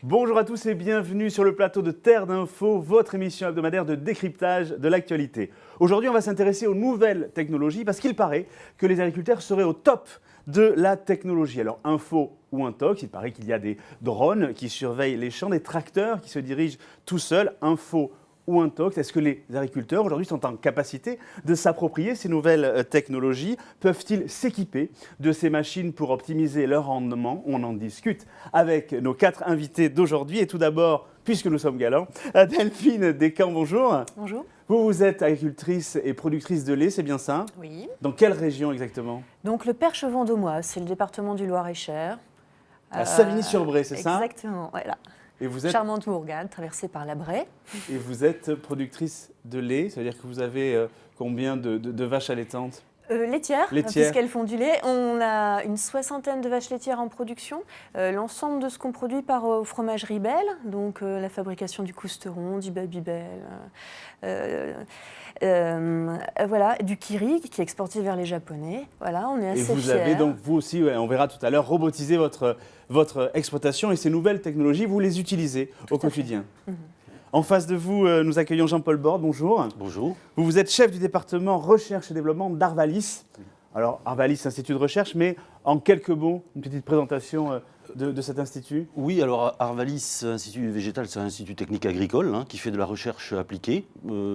Bonjour à tous et bienvenue sur le plateau de Terre d'Info, votre émission hebdomadaire de décryptage de l'actualité. Aujourd'hui, on va s'intéresser aux nouvelles technologies parce qu'il paraît que les agriculteurs seraient au top de la technologie. Alors, info ou intox, il paraît qu'il y a des drones qui surveillent les champs, des tracteurs qui se dirigent tout seuls, info ou intox. Est-ce que les agriculteurs aujourd'hui sont en capacité de s'approprier ces nouvelles technologies? Peuvent-ils s'équiper de ces machines pour optimiser leur rendement? On en discute avec nos 4 invités d'aujourd'hui. Et tout d'abord, puisque nous sommes galants, Delphine Descamps, bonjour. Bonjour. Vous êtes agricultrice et productrice de lait, c'est bien ça? Oui. Dans quelle région exactement? Donc le Perche-Vendômois, c'est le département du Loir-et-Cher. À Savigny-sur-Bray, c'est ça? Exactement, voilà. Et vous êtes, Charmante Bourgade, traversée par la Bray. et vous êtes productrice de lait, c'est-à-dire que vous avez combien de vaches allaitantes? Laitières, Laitières. puisqu'elles font du lait. On a une 60aine de vaches laitières en production. L'ensemble de ce qu'on produit part aux fromageries Belle, donc la fabrication du Cousteron, du Babybel, voilà, du Kiri qui est exporté vers les Japonais. Voilà, on est assez fiers. Et vous avez donc, vous aussi, on verra tout à l'heure, robotisé votre exploitation et ces nouvelles technologies, vous les utilisez au quotidien. En face de vous, nous accueillons Jean-Paul Borde, bonjour. Bonjour. Vous êtes chef du département recherche et développement d'Arvalis. Alors, Arvalis, institut de recherche, mais en quelques mots, une petite présentation de cet institut. Oui, alors Arvalis, Institut végétal, c'est un institut technique agricole qui fait de la recherche appliquée.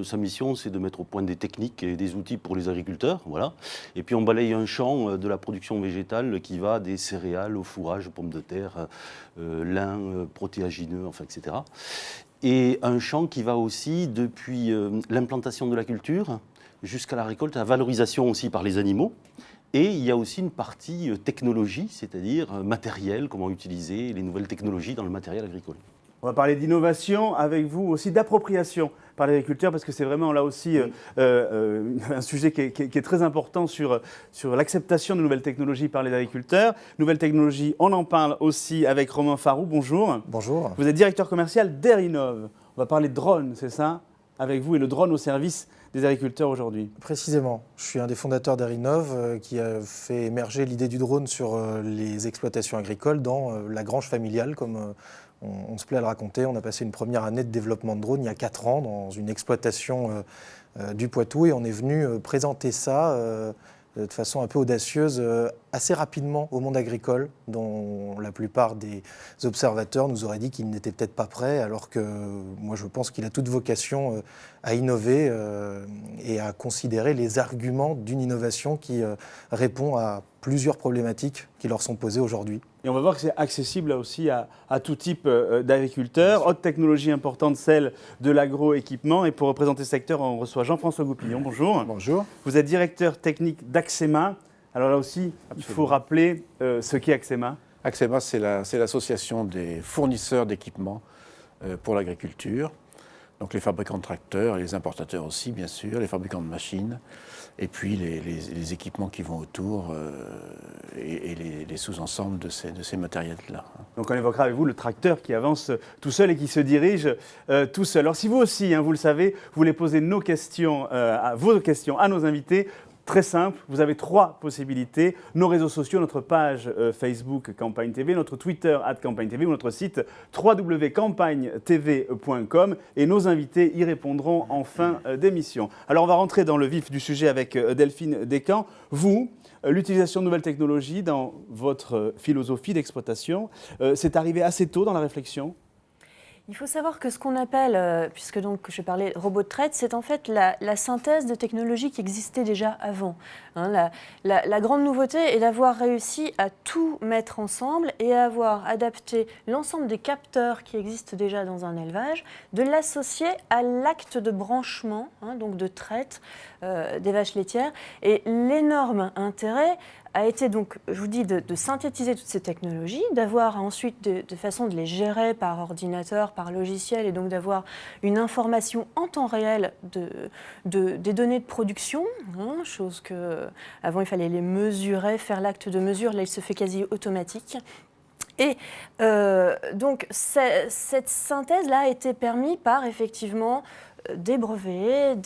Sa mission, c'est de mettre au point des techniques et des outils pour les agriculteurs. Voilà. Et puis on balaye un champ de la production végétale qui va des céréales au fourrage, pommes de terre, lin, protéagineux, enfin, etc. Et un champ qui va aussi depuis l'implantation de la culture jusqu'à la récolte, la valorisation aussi par les animaux. Et il y a aussi une partie technologie, c'est-à-dire matériel, comment utiliser les nouvelles technologies dans le matériel agricole. On va parler d'innovation avec vous, aussi d'appropriation par les agriculteurs, parce que c'est vraiment là aussi un sujet qui est très important sur l'acceptation de nouvelles technologies par les agriculteurs. Nouvelles technologies, on en parle aussi avec Romain Farou. Bonjour. Bonjour. Vous êtes directeur commercial d'Erinov. On va parler de drone, c'est ça? Avec vous et le drone au service des agriculteurs aujourd'hui. Précisément. Je suis un des fondateurs d'Erinov qui a fait émerger l'idée du drone sur les exploitations agricoles dans la grange familiale, comme on se plaît à le raconter. On a passé une première année de développement de drone il y a 4 ans dans une exploitation du Poitou et on est venu présenter ça de façon un peu audacieuse assez rapidement au monde agricole, dont la plupart des observateurs nous auraient dit qu'il n'était peut-être pas prêt, alors que moi je pense qu'il a toute vocation à innover et à considérer les arguments d'une innovation qui répond à plusieurs problématiques qui leur sont posées aujourd'hui. Et on va voir que c'est accessible là aussi à tout type d'agriculteurs. Haute technologie importante, celle de l'agroéquipement. Et pour représenter ce secteur, on reçoit Jean-François Goupillon. Bonjour. Bonjour. Vous êtes directeur technique d'Axema. Alors là aussi, il faut rappeler ce qu'est Axema. Acsema, c'est l'association des fournisseurs d'équipements pour l'agriculture. Donc les fabricants de tracteurs, les importateurs aussi, bien sûr, les fabricants de machines, et puis les équipements qui vont autour et les sous-ensembles de ces matériels-là. Donc on évoquera avec vous le tracteur qui avance tout seul et qui se dirige tout seul. Alors si vous aussi, vous le savez, vous voulez poser vos questions à nos invités, très simple, vous avez 3 possibilités. Nos réseaux sociaux, notre page Facebook Campagne TV, notre Twitter @Campagne TV ou notre site www.campagnetv.com et nos invités y répondront en fin d'émission. Alors on va rentrer dans le vif du sujet avec Delphine Descamps. Vous, l'utilisation de nouvelles technologies dans votre philosophie d'exploitation, c'est arrivé assez tôt dans la réflexion? Il faut savoir que ce qu'on appelle, puisque donc je parlais de robot de traite, c'est en fait la synthèse de technologies qui existaient déjà avant. La grande nouveauté est d'avoir réussi à tout mettre ensemble et à avoir adapté l'ensemble des capteurs qui existent déjà dans un élevage, de l'associer à l'acte de branchement, donc de traite des vaches laitières. Et l'énorme intérêt a été donc, je vous dis, de synthétiser toutes ces technologies, d'avoir ensuite de façon de les gérer par ordinateur, par logiciel, et donc d'avoir une information en temps réel des données de production, chose que avant il fallait les mesurer, faire l'acte de mesure, là il se fait quasi automatique. Et donc cette synthèse-là a été permise par effectivement des brevets,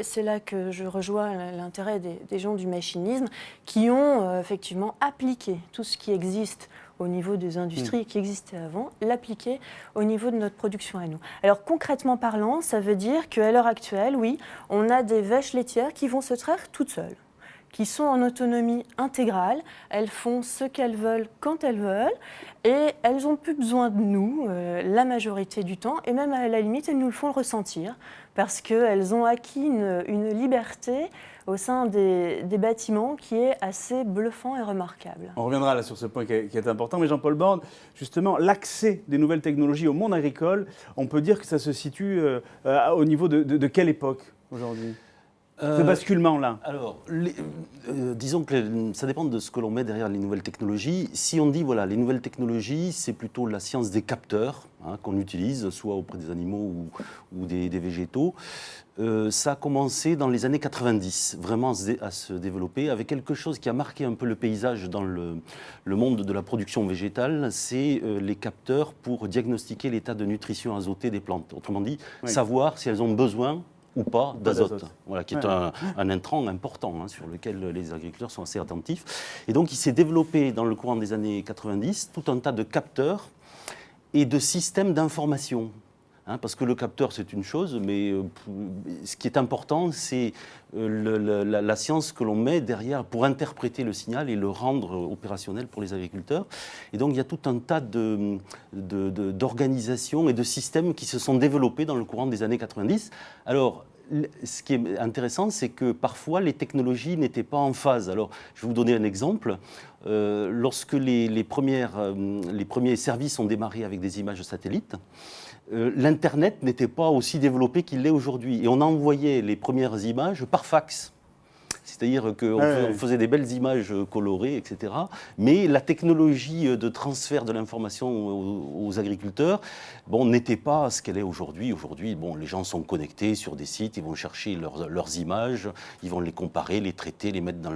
c'est là que je rejoins l'intérêt des gens du machinisme qui ont effectivement appliqué tout ce qui existe au niveau des industries qui existaient avant, l'appliquer au niveau de notre production à nous. Alors concrètement parlant, ça veut dire qu'à l'heure actuelle, oui, on a des vaches laitières qui vont se traire toutes seules, qui sont en autonomie intégrale, elles font ce qu'elles veulent quand elles veulent, et elles n'ont plus besoin de nous la majorité du temps, et même à la limite, elles nous le font ressentir, parce qu'elles ont acquis une liberté au sein des bâtiments qui est assez bluffant et remarquable. On reviendra là sur ce point qui est important, mais Jean-Paul Borne, justement, l'accès des nouvelles technologies au monde agricole, on peut dire que ça se situe au niveau de quelle époque aujourd'hui ? Ce basculement-là. Alors, disons que ça dépend de ce que l'on met derrière les nouvelles technologies. Si on dit, voilà, les nouvelles technologies, c'est plutôt la science des capteurs qu'on utilise, soit auprès des animaux ou des végétaux. Ça a commencé dans les années 90, vraiment à se développer, avec quelque chose qui a marqué un peu le paysage dans le monde de la production végétale, c'est les capteurs pour diagnostiquer l'état de nutrition azotée des plantes. Autrement dit, savoir si elles ont besoin ou pas d'azote, voilà, qui est un intrant important sur lequel les agriculteurs sont assez attentifs. Et donc il s'est développé dans le courant des années 90 tout un tas de capteurs et de systèmes d'information. Parce que le capteur, c'est une chose, mais ce qui est important, c'est la science que l'on met derrière pour interpréter le signal et le rendre opérationnel pour les agriculteurs. Et donc, il y a tout un tas d'organisations et de systèmes qui se sont développés dans le courant des années 90. Alors, ce qui est intéressant, c'est que parfois, les technologies n'étaient pas en phase. Alors, je vais vous donner un exemple. Lorsque les premiers services ont démarré avec des images satellites, l'Internet n'était pas aussi développé qu'il l'est aujourd'hui. Et on envoyait les premières images par fax. C'est-à-dire qu'on faisait des belles images colorées, etc. Mais la technologie de transfert de l'information aux agriculteurs n'était pas ce qu'elle est aujourd'hui. Aujourd'hui, les gens sont connectés sur des sites, ils vont chercher leurs images, ils vont les comparer, les traiter, les mettre dans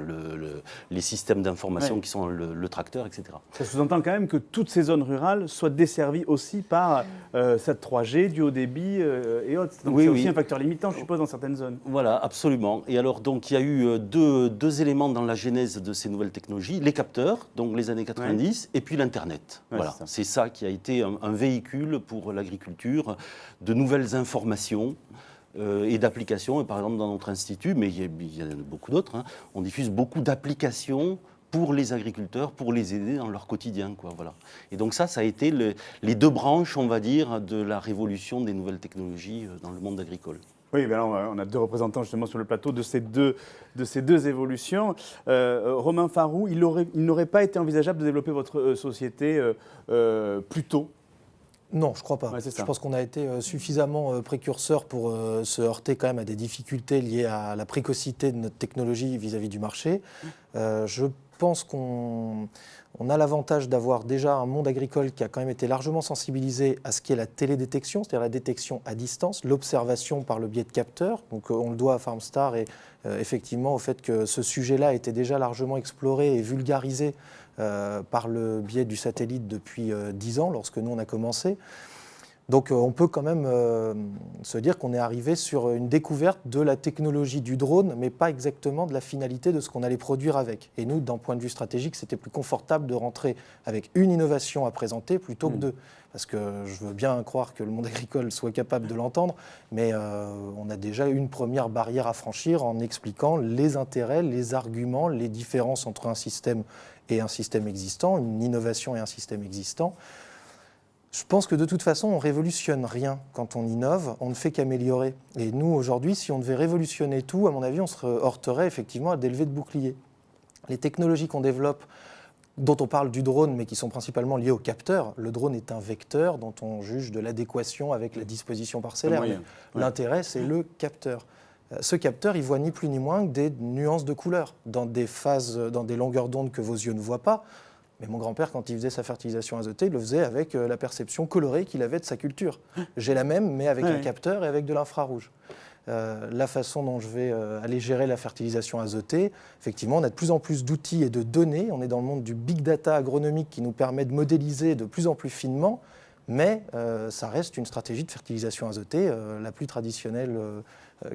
les systèmes d'information qui sont le tracteur, etc. Ça sous-entend quand même que toutes ces zones rurales soient desservies aussi par cette 3G, du haut débit et autres. Donc c'est aussi un facteur limitant, je suppose, dans certaines zones. Voilà, absolument. Et alors, donc, il y a eu deux éléments dans la genèse de ces nouvelles technologies, les capteurs, donc les années 90, et puis l'Internet. Voilà, c'est ça qui a été un véhicule pour l'agriculture, de nouvelles informations et d'applications. Et par exemple, dans notre institut, mais il y en a beaucoup d'autres, on diffuse beaucoup d'applications pour les agriculteurs, pour les aider dans leur quotidien, voilà. Et donc ça a été les deux branches, on va dire, de la révolution des nouvelles technologies dans le monde agricole. Oui, ben alors, on a deux représentants justement sur le plateau de ces deux évolutions. Romain Farroux, il n'aurait pas été envisageable de développer votre société plus tôt? Non, je ne crois pas. Ouais, je pense qu'on a été suffisamment précurseurs pour se heurter quand même à des difficultés liées à la précocité de notre technologie vis-à-vis du marché. Je pense qu'on a l'avantage d'avoir déjà un monde agricole qui a quand même été largement sensibilisé à ce qu'est la télédétection, c'est-à-dire la détection à distance, l'observation par le biais de capteurs. Donc on le doit à Farmstar et effectivement au fait que ce sujet-là était déjà largement exploré et vulgarisé par le biais du satellite depuis 10 ans, lorsque nous on a commencé. Donc on peut quand même se dire qu'on est arrivé sur une découverte de la technologie du drone, mais pas exactement de la finalité de ce qu'on allait produire avec. Et nous, d'un point de vue stratégique, c'était plus confortable de rentrer avec une innovation à présenter plutôt que deux. Parce que je veux bien croire que le monde agricole soit capable de l'entendre, mais on a déjà une première barrière à franchir en expliquant les intérêts, les arguments, les différences entre un système et un système existant, une innovation et un système existant. Je pense que de toute façon, on ne révolutionne rien quand on innove, on ne fait qu'améliorer. Et nous, aujourd'hui, si on devait révolutionner tout, à mon avis, on se heurterait effectivement à des levées de boucliers. Les technologies qu'on développe, dont on parle du drone, mais qui sont principalement liées au capteur, le drone est un vecteur dont on juge de l'adéquation avec la disposition parcellaire. L'intérêt, c'est le capteur. Ce capteur, il voit ni plus ni moins que des nuances de couleurs, dans des phases, dans des longueurs d'onde que vos yeux ne voient pas. Mais mon grand-père, quand il faisait sa fertilisation azotée, il le faisait avec la perception colorée qu'il avait de sa culture. J'ai la même, mais avec un capteur et avec de l'infrarouge. La façon dont je vais aller gérer la fertilisation azotée, effectivement, on a de plus en plus d'outils et de données. On est dans le monde du big data agronomique qui nous permet de modéliser de plus en plus finement, mais ça reste une stratégie de fertilisation azotée la plus traditionnelle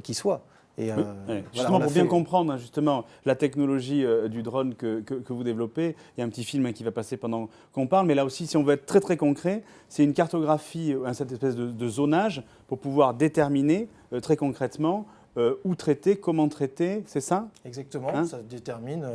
qui soit. Et, Oui, voilà, justement, on a pour bien fait- comprendre justement la technologie du drone que vous développez, il y a un petit film qui va passer pendant qu'on parle, mais là aussi, si on veut être très très concret, c'est une cartographie, cette espèce de zonage pour pouvoir déterminer très concrètement où traiter, comment traiter, c'est ça? Exactement, Hein? ça se détermine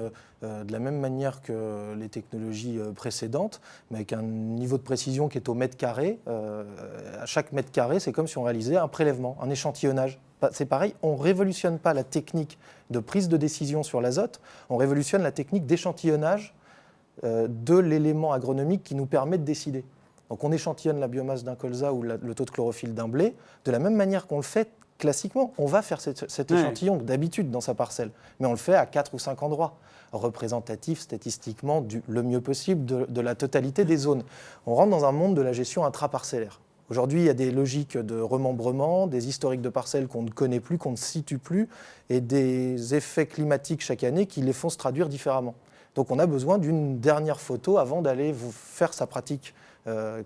de la même manière que les technologies précédentes, mais avec un niveau de précision qui est au mètre carré. À chaque mètre carré, c'est comme si on réalisait un prélèvement, un échantillonnage. C'est pareil, on ne révolutionne pas la technique de prise de décision sur l'azote, on révolutionne la technique d'échantillonnage de l'élément agronomique qui nous permet de décider. Donc on échantillonne la biomasse d'un colza ou le taux de chlorophylle d'un blé, de la même manière qu'on le fait classiquement. On va faire cet échantillon d'habitude dans sa parcelle, mais on le fait à 4 ou 5 endroits, représentatifs statistiquement le mieux possible de la totalité des zones. On rentre dans un monde de la gestion intraparcellaire. Aujourd'hui, il y a des logiques de remembrement, des historiques de parcelles qu'on ne connaît plus, qu'on ne situe plus, et des effets climatiques chaque année qui les font se traduire différemment. Donc on a besoin d'une dernière photo avant d'aller vous faire sa pratique,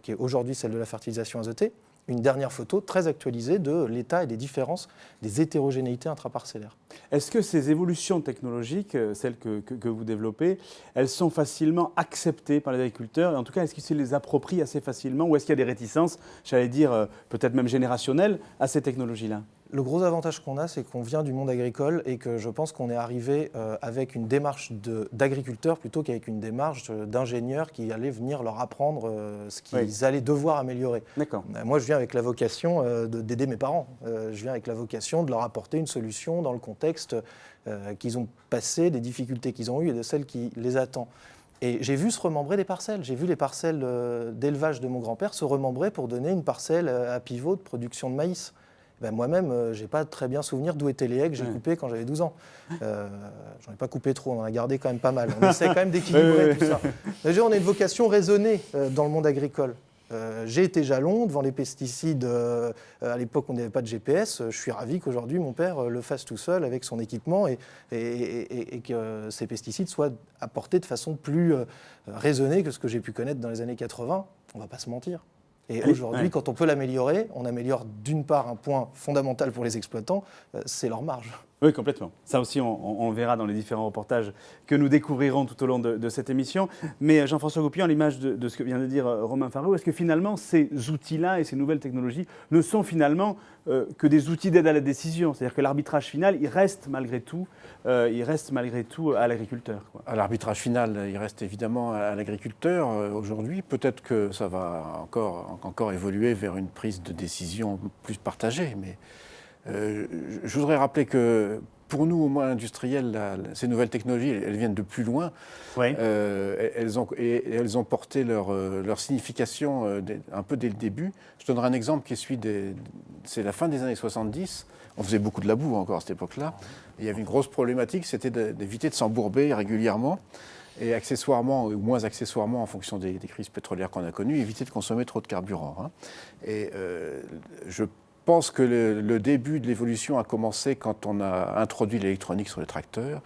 qui est aujourd'hui celle de la fertilisation azotée, une dernière photo très actualisée de l'état et des différences, des hétérogénéités intraparcellaires. Est-ce que ces évolutions technologiques, celles que vous développez, elles sont facilement acceptées par les agriculteurs? Et en tout cas, est-ce qu'ils se les approprient assez facilement ou est-ce qu'il y a des réticences, j'allais dire peut-être même générationnelles, à ces technologies-là? Le gros avantage qu'on a, c'est qu'on vient du monde agricole et que je pense qu'on est arrivé avec une démarche d'agriculteurs plutôt qu'avec une démarche d'ingénieurs qui allaient venir leur apprendre ce qu'ils allaient devoir améliorer. D'accord. Moi, je viens avec la vocation d'aider mes parents. Je viens avec la vocation de leur apporter une solution dans le contexte qu'ils ont passé, des difficultés qu'ils ont eues et de celles qui les attendent. Et j'ai vu se remembrer des parcelles. J'ai vu les parcelles d'élevage de mon grand-père se remembrer pour donner une parcelle à pivot de production de maïs. Ben moi-même, je n'ai pas très bien souvenir d'où étaient les haies que j'ai coupées quand j'avais 12 ans. J'en ai pas coupé trop, on en a gardé quand même pas mal. On essaie quand même d'équilibrer tout ça. Déjà, on a une vocation raisonnée dans le monde agricole. J'ai été jalon devant les pesticides. À l'époque, on n'avait pas de GPS. Je suis ravi qu'aujourd'hui, mon père le fasse tout seul avec son équipement et que ces pesticides soient apportés de façon plus raisonnée que ce que j'ai pu connaître dans les années 80. On ne va pas se mentir. Et aujourd'hui, quand on peut l'améliorer, on améliore d'une part un point fondamental pour les exploitants, c'est leur marge. Oui, complètement. Ça aussi, on le verra dans les différents reportages que nous découvrirons tout au long de cette émission. Mais Jean-François Goupillon, à l'image de ce que vient de dire Romain Farou, est-ce que finalement ces outils-là et ces nouvelles technologies ne sont finalement que des outils d'aide à la décision? C'est-à-dire que l'arbitrage final, il reste malgré tout à l'agriculteur, quoi. À l'arbitrage final, il reste évidemment à l'agriculteur aujourd'hui. Peut-être que ça va encore évoluer vers une prise de décision plus partagée, mais je voudrais rappeler que pour nous, au moins industriels, ces nouvelles technologies, elles viennent de plus loin. Oui. Elles ont porté leur signification un peu dès le début. Je donnerai un exemple qui est celui c'est la fin des années 70. On faisait beaucoup de la boue encore à cette époque-là. Il y avait une grosse problématique, c'était d'éviter de s'embourber régulièrement. Et accessoirement, ou moins accessoirement, en fonction des crises pétrolières qu'on a connues, éviter de consommer trop de carburant. Hein. Et je pense que le début de l'évolution a commencé quand on a introduit l'électronique sur les tracteurs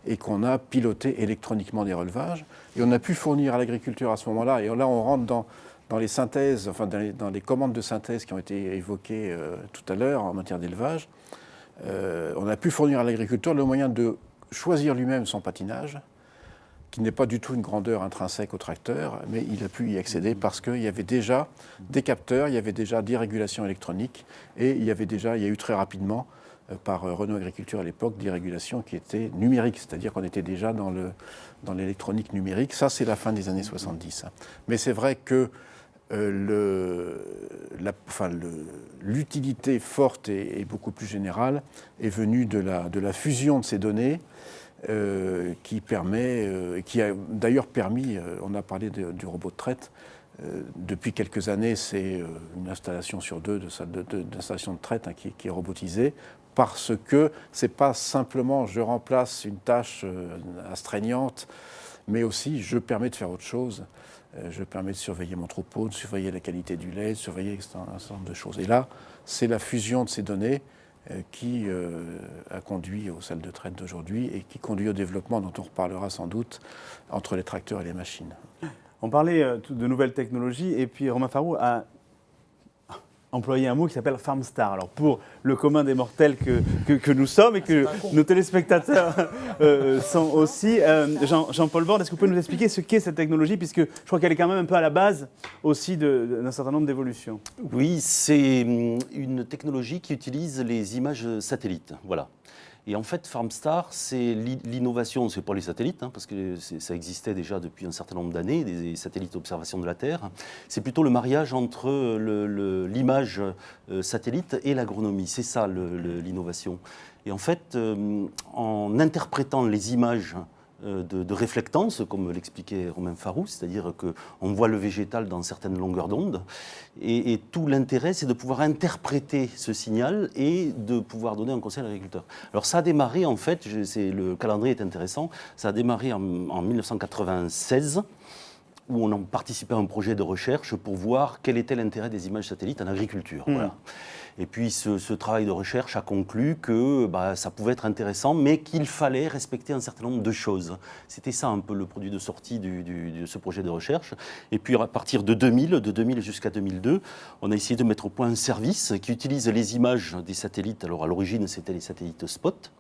et qu'on a piloté électroniquement des relevages. Et on a pu fournir à l'agriculture à ce moment-là. Et là, on rentre dans les synthèses, enfin dans les commandes de synthèse qui ont été évoquées tout à l'heure en matière d'élevage. On a pu fournir à l'agriculteur le moyen de choisir lui-même son patinage, qui n'est pas du tout une grandeur intrinsèque au tracteur, mais il a pu y accéder parce qu'il y avait déjà des capteurs, il y avait déjà des régulations électroniques, et il y a eu très rapidement, par Renault Agriculture à l'époque, des régulations qui étaient numériques, c'est-à-dire qu'on était déjà dans l'électronique numérique. Ça, c'est la fin des années 70. Mais c'est vrai que l'utilité forte et beaucoup plus générale est venue de la fusion de ces données, qui a d'ailleurs permis, on a parlé du robot de traite, depuis quelques années, c'est une installation sur deux d'installation de traite qui est robotisée, parce que ce n'est pas simplement je remplace une tâche astreignante, mais aussi je permets de faire autre chose. Je permets de surveiller mon troupeau, de surveiller la qualité du lait, de surveiller un certain nombre de choses. Et là, c'est la fusion de ces données qui a conduit aux salles de traite d'aujourd'hui et qui conduit au développement, dont on reparlera sans doute, entre les tracteurs et les machines. On parlait de nouvelles technologies et puis Romain Farou a employé un mot qui s'appelle FarmStar. Alors pour le commun des mortels que nous sommes et que nos téléspectateurs sont aussi, Jean-Paul Borde, est-ce que vous pouvez nous expliquer ce qu'est cette technologie, puisque je crois qu'elle est quand même un peu à la base aussi d'un certain nombre d'évolutions. Oui, c'est une technologie qui utilise les images satellites. Voilà. Et en fait, FarmStar, c'est l'innovation, c'est pas les satellites, hein, parce que ça existait déjà depuis un certain nombre d'années, des satellites d'observation de la Terre. C'est plutôt le mariage entre l'image satellite et l'agronomie. C'est ça l'innovation. Et en fait, en interprétant les images de réflectance, comme l'expliquait Romain Farou, c'est-à-dire qu'on voit le végétal dans certaines longueurs d'onde, et tout l'intérêt, c'est de pouvoir interpréter ce signal et de pouvoir donner un conseil à l'agriculteur. Alors ça a démarré, en fait, le calendrier est intéressant, ça a démarré en 1996, où on a participé à un projet de recherche pour voir quel était l'intérêt des images satellites en agriculture. Voilà. Et puis ce travail de recherche a conclu que ça pouvait être intéressant, mais qu'il fallait respecter un certain nombre de choses. C'était ça un peu le produit de sortie de ce projet de recherche. Et puis à partir de 2000 jusqu'à 2002, on a essayé de mettre au point un service qui utilise les images des satellites. Alors à l'origine, c'était les satellites Spot.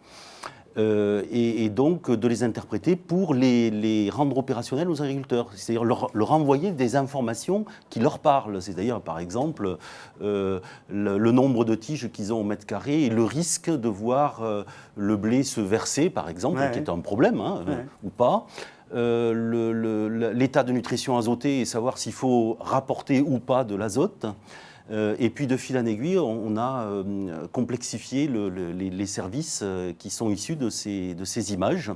Et donc de les interpréter pour les rendre opérationnels aux agriculteurs, c'est-à-dire leur envoyer des informations qui leur parlent, c'est-à-dire par exemple le nombre de tiges qu'ils ont au mètre carré et le risque de voir le blé se verser par exemple, qui est un problème ou pas. L'état de nutrition azotée et savoir s'il faut rapporter ou pas de l'azote. Et puis de fil en aiguille, on a complexifié les services qui sont issus de ces images.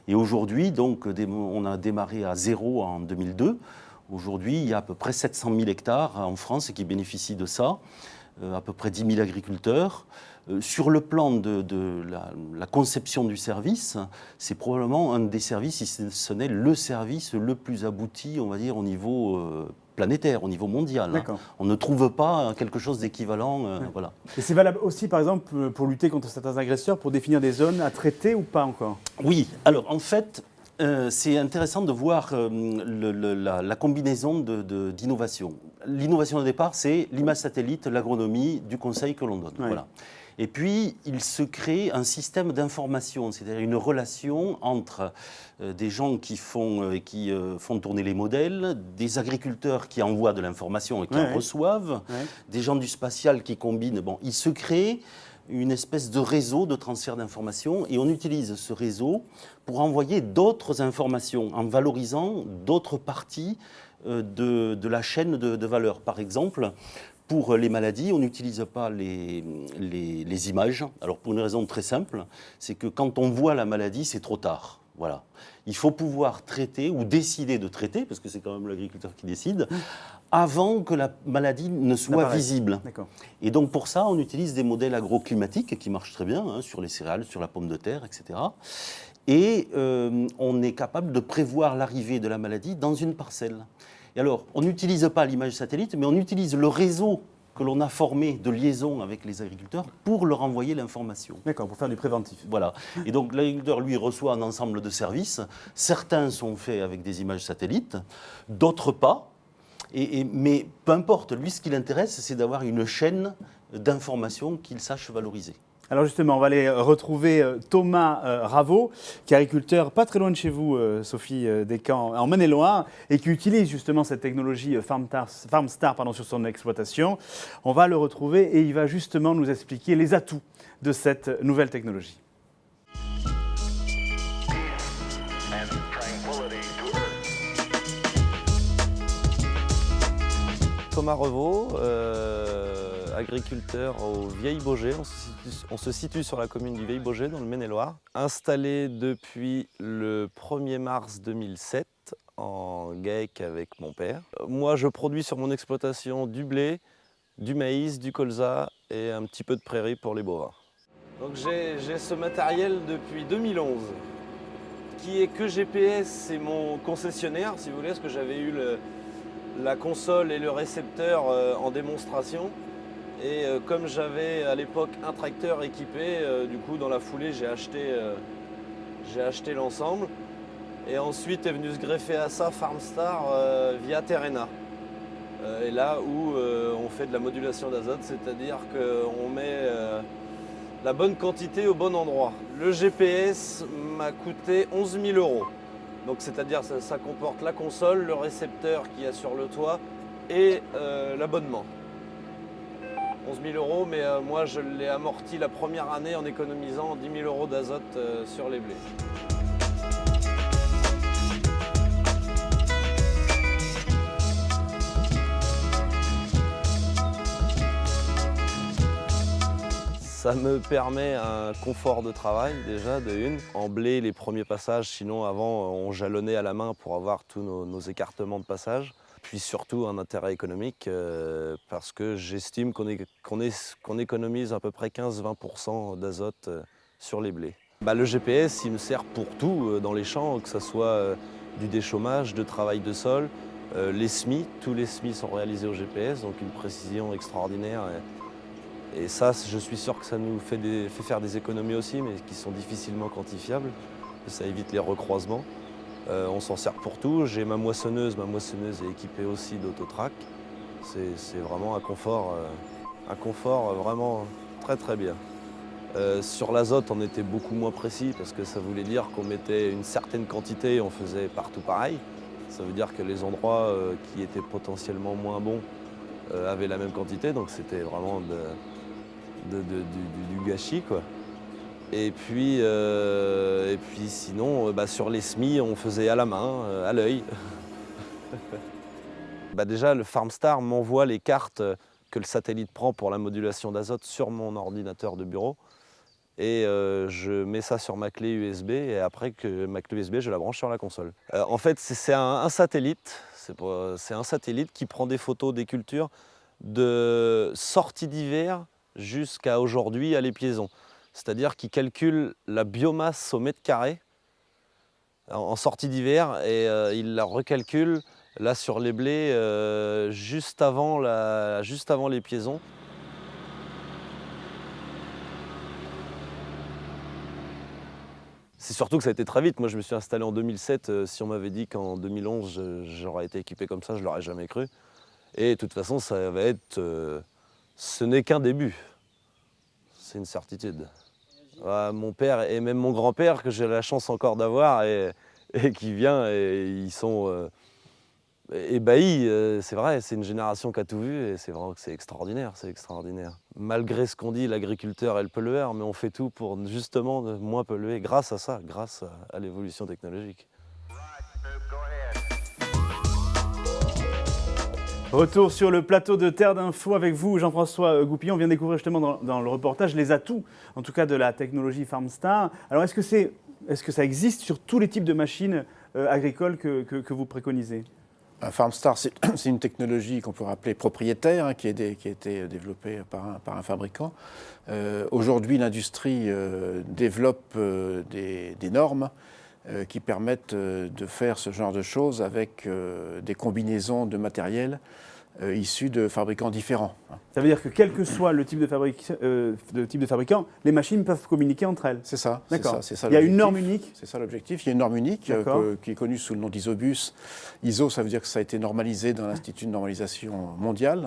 Et aujourd'hui, donc, on a démarré à 0 en 2002. Aujourd'hui, il y a à peu près 700 000 hectares en France qui bénéficient de ça, à peu près 10 000 agriculteurs. Sur le plan de la conception du service, c'est probablement un des services, si ce n'est le service le plus abouti, on va dire, au niveau planétaire, au niveau mondial. On ne trouve pas quelque chose d'équivalent. Voilà. Et c'est valable aussi, par exemple, pour lutter contre certains agresseurs, pour définir des zones à traiter ou pas encore? Oui, alors en fait, c'est intéressant de voir la combinaison d'innovation. L'innovation au départ, c'est l'image satellite, l'agronomie, du conseil que l'on donne. Voilà. Et puis, il se crée un système d'information, c'est-à-dire une relation entre des gens qui font tourner les modèles, des agriculteurs qui envoient de l'information et qui en reçoivent, des gens du spatial qui combinent. Bon, il se crée une espèce de réseau de transfert d'informations et on utilise ce réseau pour envoyer d'autres informations en valorisant d'autres parties de la chaîne de valeur. Par exemple, pour les maladies, on n'utilise pas les images. Alors pour une raison très simple, c'est que quand on voit la maladie, c'est trop tard. Voilà. Il faut pouvoir traiter ou décider de traiter, parce que c'est quand même l'agriculteur qui décide, avant que la maladie ne soit visible. Et donc pour ça, on utilise des modèles agroclimatiques qui marchent très bien, sur les céréales, sur la pomme de terre, etc. Et on est capable de prévoir l'arrivée de la maladie dans une parcelle. Et alors, on n'utilise pas l'image satellite, mais on utilise le réseau que l'on a formé de liaison avec les agriculteurs pour leur envoyer l'information. D'accord, pour faire du préventif. Voilà. Et donc l'agriculteur, lui, reçoit un ensemble de services. Certains sont faits avec des images satellites, d'autres pas. Mais peu importe, lui, ce qui l'intéresse, c'est d'avoir une chaîne d'informations qu'il sache valoriser. Alors justement, on va aller retrouver Thomas Raveau, qui est agriculteur pas très loin de chez vous, Sophie Descamps, en Maine-et-Loire, et qui utilise justement cette technologie FarmStar sur son exploitation. On va le retrouver et il va justement nous expliquer les atouts de cette nouvelle technologie. Thomas Raveau, agriculteur au Vieil-Baugé. On se situe sur la commune du Vieil-Baugé, dans le Maine-et-Loire. Installé depuis le 1er mars 2007 en GAEC avec mon père. Moi, je produis sur mon exploitation du blé, du maïs, du colza et un petit peu de prairie pour les bovins. Donc j'ai ce matériel depuis 2011. Qui est que GPS, c'est mon concessionnaire, si vous voulez, parce que j'avais eu la console et le récepteur en démonstration. Et comme j'avais à l'époque un tracteur équipé, du coup dans la foulée j'ai acheté l'ensemble. Et ensuite est venu se greffer à ça FarmStar via Terrena. Et là où on fait de la modulation d'azote, c'est-à-dire qu'on met la bonne quantité au bon endroit. Le GPS m'a coûté 11 000 €. Donc c'est-à-dire ça comporte la console, le récepteur qu'il y a sur le toit et l'abonnement. 11 000 €, mais moi je l'ai amorti la première année en économisant 10 000 € d'azote sur les blés. Ça me permet un confort de travail déjà, de une. En blé, les premiers passages, sinon avant on jalonnait à la main pour avoir tous nos écartements de passage. Puis surtout un intérêt économique parce que j'estime qu'on économise à peu près 15-20 % d'azote sur les blés. Le GPS, il me sert pour tout dans les champs, que ce soit du déchômage, de travail de sol, les semis. Tous les semis sont réalisés au GPS, donc une précision extraordinaire. Et ça, je suis sûr que ça nous fait faire des économies aussi, mais qui sont difficilement quantifiables. Ça évite les recroisements. On s'en sert pour tout. J'ai ma moissonneuse est équipée aussi d'autotrac. C'est vraiment un confort vraiment très très bien. Sur l'azote, on était beaucoup moins précis parce que ça voulait dire qu'on mettait une certaine quantité et on faisait partout pareil. Ça veut dire que les endroits qui étaient potentiellement moins bons avaient la même quantité, donc c'était vraiment du gâchis, quoi. Et puis sinon, sur les semis, on faisait à la main, à l'œil. Déjà, le FarmStar m'envoie les cartes que le satellite prend pour la modulation d'azote sur mon ordinateur de bureau. Et je mets ça sur ma clé USB et après que ma clé USB, je la branche sur la console. En fait, c'est un satellite. C'est un satellite qui prend des photos des cultures de sortie d'hiver jusqu'à aujourd'hui à l'épiaison. C'est-à-dire qu'il calcule la biomasse au mètre carré en sortie d'hiver et il la recalcule là sur les blés juste avant l'épiaison. C'est surtout que ça a été très vite. Moi, je me suis installé en 2007. Si on m'avait dit qu'en 2011, j'aurais été équipé comme ça, je ne l'aurais jamais cru. Et de toute façon, ça va être... ce n'est qu'un début. C'est une certitude. Mon père et même mon grand-père, que j'ai la chance encore d'avoir, et qui vient, et ils sont ébahis. C'est vrai, c'est une génération qui a tout vu, et c'est vraiment que c'est extraordinaire, c'est extraordinaire. Malgré ce qu'on dit, l'agriculteur est le pollueur, mais on fait tout pour justement moins polluer grâce à ça, grâce à l'évolution technologique. Retour sur le plateau de Terre d'Info avec vous, Jean-François Goupillon. On vient découvrir justement dans le reportage les atouts, en tout cas de la technologie FarmStar. Alors, est-ce que ça existe sur tous les types de machines agricoles que vous préconisez ? FarmStar, c'est une technologie qu'on pourrait appeler propriétaire, qui a été développée par un fabricant. Aujourd'hui, l'industrie développe des normes qui permettent de faire ce genre de choses avec des combinaisons de matériel issus de fabricants différents. Ça veut dire que quel que soit le type de fabricant, les machines peuvent communiquer entre elles. C'est ça. D'accord. C'est ça, il y a une norme unique. C'est ça l'objectif. Il y a une norme unique qui est connue sous le nom d'ISOBUS. ISO, ça veut dire que ça a été normalisé dans l'Institut de normalisation mondiale.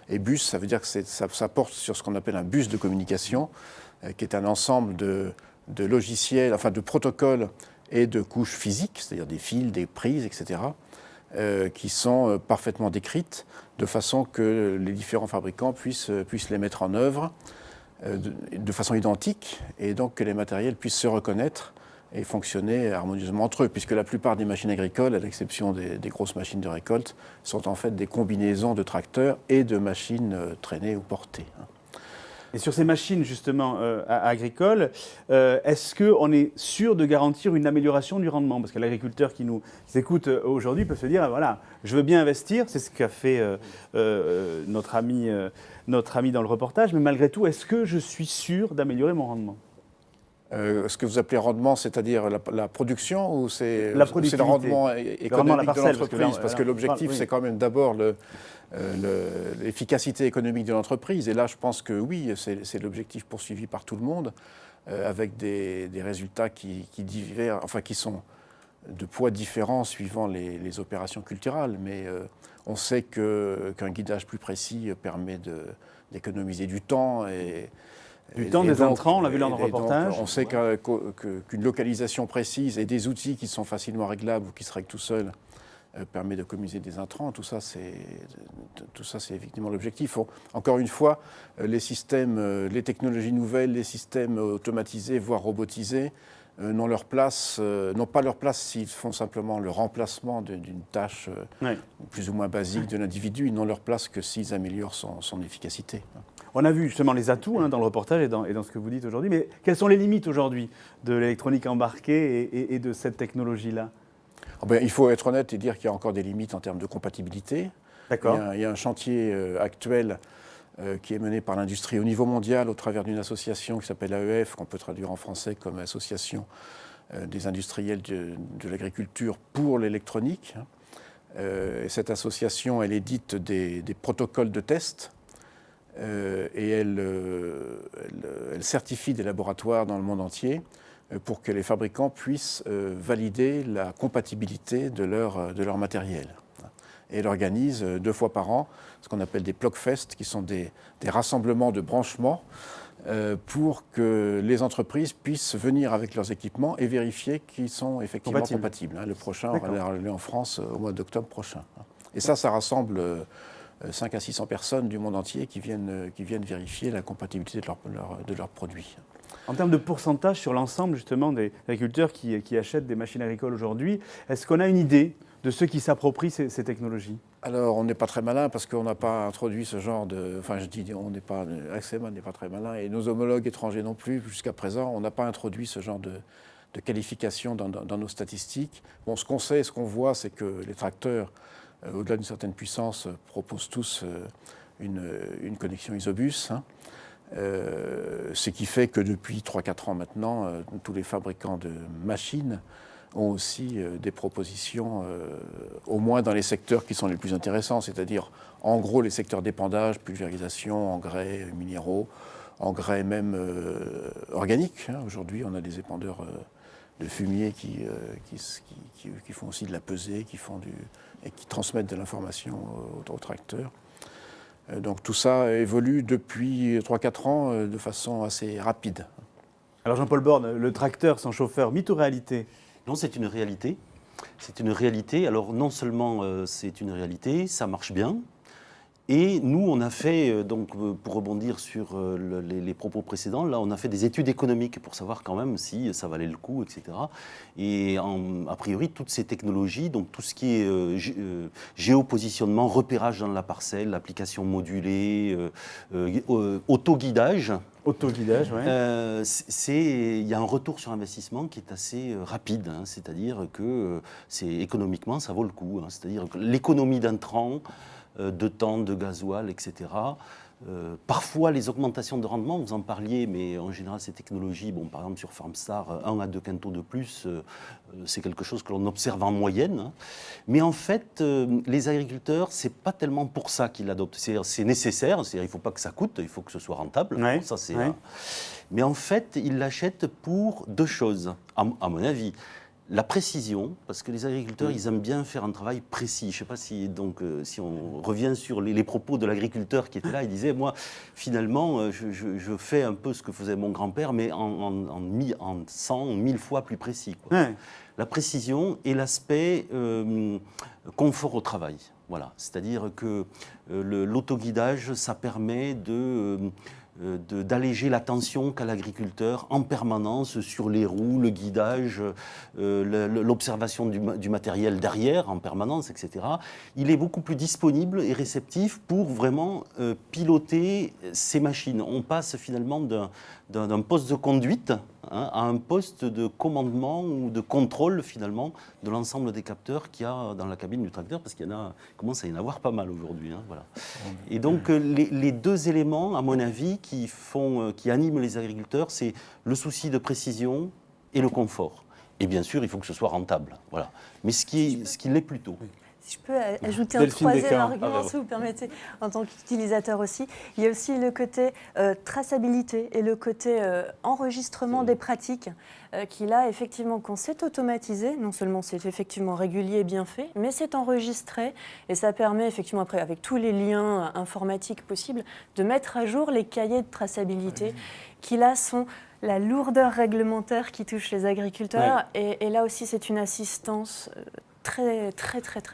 Et bus, ça veut dire que ça porte sur ce qu'on appelle un bus de communication, qui est un ensemble de logiciels, enfin de protocoles et de couches physiques, c'est-à-dire des fils, des prises, etc., qui sont parfaitement décrites de façon que les différents fabricants puissent les mettre en œuvre de façon identique et donc que les matériels puissent se reconnaître et fonctionner harmonieusement entre eux, puisque la plupart des machines agricoles, à l'exception des grosses machines de récolte, sont en fait des combinaisons de tracteurs et de machines traînées ou portées. Et sur ces machines justement agricoles, est-ce qu'on est sûr de garantir une amélioration du rendement ? Parce que l'agriculteur qui nous écoute aujourd'hui peut se dire, voilà, je veux bien investir, c'est ce qu'a fait notre ami dans le reportage, mais malgré tout, est-ce que je suis sûr d'améliorer mon rendement ? Ce que vous appelez rendement, c'est-à-dire la production ou c'est le rendement économique de l'entreprise? Parce que l'objectif, c'est quand même d'abord l'efficacité économique de l'entreprise. Et là, je pense que oui, c'est l'objectif poursuivi par tout le monde, avec des résultats qui diffèrent, enfin qui sont de poids différents suivant les opérations culturales, mais on sait qu'un guidage plus précis permet d'économiser du temps. Des intrants, on l'a vu dans le reportage. On sait qu'une localisation précise et des outils qui sont facilement réglables ou qui se règlent tout seuls permet d'économiser des intrants. Tout ça, c'est effectivement l'objectif. Encore une fois, les systèmes, les technologies nouvelles, les systèmes automatisés, voire robotisés, n'ont pas leur place s'ils font simplement le remplacement d'une tâche plus ou moins basique de l'individu. Ils n'ont leur place que s'ils améliorent son efficacité. On a vu justement les atouts dans le reportage et dans ce que vous dites aujourd'hui, mais quelles sont les limites aujourd'hui de l'électronique embarquée et de cette technologie-là ? Il faut être honnête et dire qu'il y a encore des limites en termes de compatibilité. D'accord. Il y a un chantier actuel qui est mené par l'industrie au niveau mondial au travers d'une association qui s'appelle AEF, qu'on peut traduire en français comme Association des industriels de l'agriculture pour l'électronique. Et cette association, elle édite des protocoles de test et elle certifie des laboratoires dans le monde entier pour que les fabricants puissent valider la compatibilité de leur matériel. Et elle organise 2 fois par an ce qu'on appelle des PlogFest, qui sont des rassemblements de branchements pour que les entreprises puissent venir avec leurs équipements et vérifier qu'ils sont effectivement compatibles. Le prochain aura lieu en France au mois d'octobre prochain. Et ça rassemble 500 à 600 personnes du monde entier qui viennent vérifier la compatibilité de leurs produits. En termes de pourcentage sur l'ensemble justement des agriculteurs qui achètent des machines agricoles aujourd'hui, est-ce qu'on a une idée de ceux qui s'approprient ces technologies ? Alors, on n'est pas très malin parce qu'on n'a pas introduit ce genre de... Enfin, je dis, AXEMA n'est pas très malin et nos homologues étrangers non plus, jusqu'à présent, on n'a pas introduit ce genre de qualification dans nos statistiques. Bon, ce qu'on sait, ce qu'on voit, c'est que les tracteurs, au-delà d'une certaine puissance, proposent tous une connexion isobus. Ce qui fait que depuis 3-4 ans maintenant, tous les fabricants de machines ont aussi des propositions, au moins dans les secteurs qui sont les plus intéressants, c'est-à-dire en gros les secteurs d'épandage, pulvérisation, engrais minéraux, engrais même organiques. Aujourd'hui, on a des épandeurs de fumier qui font aussi de la pesée, et qui transmettent de l'information aux tracteurs. Donc tout ça évolue depuis 3-4 ans de façon assez rapide. Alors Jean-Paul Borne, le tracteur sans chauffeur, mythe ou réalité ? Non, c'est une réalité. C'est une réalité. Alors non seulement c'est une réalité, ça marche bien. Et nous, on a fait, donc, pour rebondir sur les propos précédents, là, on a fait des études économiques pour savoir quand même si ça valait le coup, etc. Et a priori, toutes ces technologies, donc tout ce qui est géopositionnement, repérage dans la parcelle, application modulée, autoguidage. Autoguidage, oui. Il y a un retour sur investissement qui est assez rapide, hein, c'est-à-dire que économiquement, ça vaut le coup. Hein, c'est-à-dire que l'économie d'intrants, de temps, de gasoil, etc. Parfois, les augmentations de rendement, vous en parliez, mais en général, ces technologies, par exemple sur Farmstar, 1 à 2 quintaux de plus, c'est quelque chose que l'on observe en moyenne. Hein. Mais en fait, les agriculteurs, c'est pas tellement pour ça qu'ils l'adoptent. C'est nécessaire, c'est-à-dire il ne faut pas que ça coûte, il faut que ce soit rentable. Ouais, ça, c'est ouais. Mais en fait, ils l'achètent pour 2 choses, à mon avis. La précision, parce que les agriculteurs, ils aiment bien faire un travail précis. Je ne sais pas si, si on revient sur les propos de l'agriculteur qui était là, il disait, moi, finalement, je fais un peu ce que faisait mon grand-père, mais en 100, 1000 fois plus précis. Quoi. Ouais. La précision et l'aspect confort au travail. Voilà. C'est-à-dire que l'autoguidage, ça permet d'alléger la tension qu'a l'agriculteur en permanence sur les roues, le guidage, l'observation du matériel derrière en permanence, etc. Il est beaucoup plus disponible et réceptif pour vraiment piloter ces machines. On passe finalement d'un poste de conduite à un poste de commandement ou de contrôle finalement de l'ensemble des capteurs qu'il y a dans la cabine du tracteur, parce qu'il commence à y en avoir pas mal aujourd'hui. Hein, voilà. Et donc les 2 éléments, à mon avis, qui animent les agriculteurs, c'est le souci de précision et le confort. Et bien sûr, il faut que ce soit rentable. Voilà. Mais ce qui l'est plutôt. Si je peux ajouter un Delphine troisième Descamps. argument, si vous permettez, en tant qu'utilisateur aussi, il y a aussi le côté traçabilité et le côté enregistrement des pratiques qui là, effectivement, quand c'est automatisé, non seulement c'est effectivement régulier et bien fait, mais c'est enregistré et ça permet effectivement après, avec tous les liens informatiques possibles, de mettre à jour les cahiers de traçabilité qui là sont la lourdeur réglementaire qui touche les agriculteurs et là aussi c'est une assistance très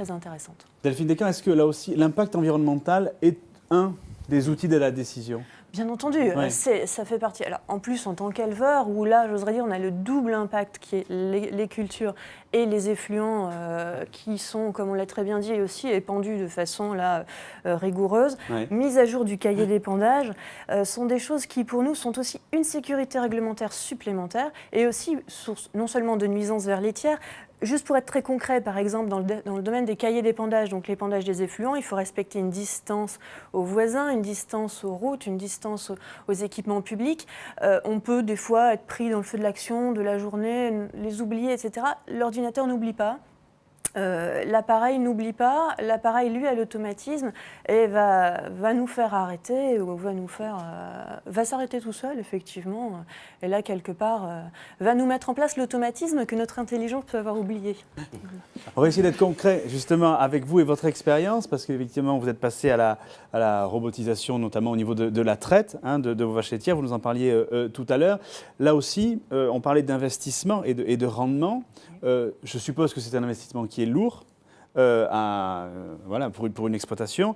intéressante. Delphine Descamps, est-ce que là aussi l'impact environnemental est un des outils de la décision? Bien entendu, ça fait partie. Alors, en plus, en tant qu'éleveur, où là, j'oserais dire, on a le double impact qui est les cultures et les effluents qui sont, comme on l'a très bien dit, aussi épandus de façon là, rigoureuse. Mise à jour du cahier d'épandage sont des choses qui, pour nous, sont aussi une sécurité réglementaire supplémentaire et aussi source non seulement de nuisances vers les tiers. Juste pour être très concret, par exemple, dans le domaine des cahiers d'épandage, donc l'épandage des effluents, il faut respecter une distance aux voisins, une distance aux routes, une distance aux équipements publics. On peut des fois être pris dans le feu de l'action, de la journée, les oublier, etc. L'ordinateur n'oublie pas. L'appareil n'oublie pas, l'appareil lui a l'automatisme et va nous faire arrêter ou va s'arrêter tout seul effectivement et là quelque part va nous mettre en place l'automatisme que notre intelligence peut avoir oublié. On va essayer d'être concret justement avec vous et votre expérience parce qu'effectivement vous êtes passé à la robotisation notamment au niveau de la traite de vos vaches laitières, vous nous en parliez tout à l'heure. Là aussi on parlait d'investissement et de rendement. Je suppose que c'est un investissement qui est lourd pour une exploitation.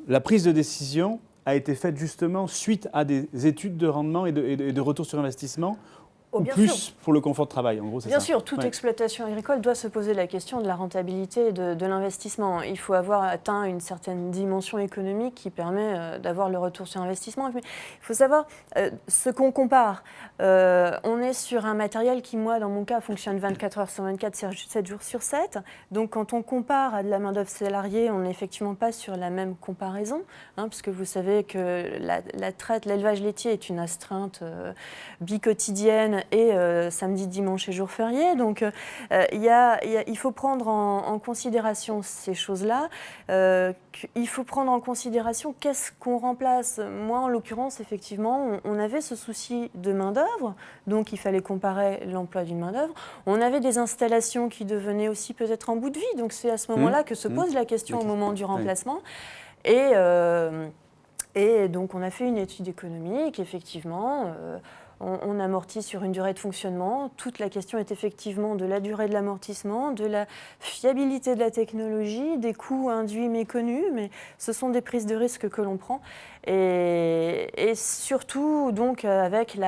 La prise de décision a été faite justement suite à des études de rendement et de retour sur investissement ou bien plus sûr. Pour le confort de travail, en gros, c'est ça? Bien sûr, toute exploitation agricole doit se poser la question de la rentabilité et de l'investissement. Il faut avoir atteint une certaine dimension économique qui permet d'avoir le retour sur investissement. Mais il faut savoir ce qu'on compare. On est sur un matériel qui, moi, dans mon cas, fonctionne 24 heures sur 24, 7 jours sur 7. Donc, quand on compare à de la main-d'œuvre salariée, on n'est effectivement pas sur la même comparaison, puisque vous savez que la traite, l'élevage laitier est une astreinte biquotidienne et samedi, dimanche et jour férié. Donc, il faut prendre en considération ces choses-là. Il faut prendre en considération qu'est-ce qu'on remplace. Moi, en l'occurrence, effectivement, on avait ce souci de main-d'œuvre, donc il fallait comparer l'emploi d'une main-d'œuvre. On avait des installations qui devenaient aussi peut-être en bout de vie, donc c'est à ce moment-là que se pose la question au moment du remplacement. Et donc, on a fait une étude économique, effectivement. On amortit sur une durée de fonctionnement. Toute la question est effectivement de la durée de l'amortissement, de la fiabilité de la technologie, des coûts induits méconnus, mais ce sont des prises de risque que l'on prend. Et surtout, donc, avec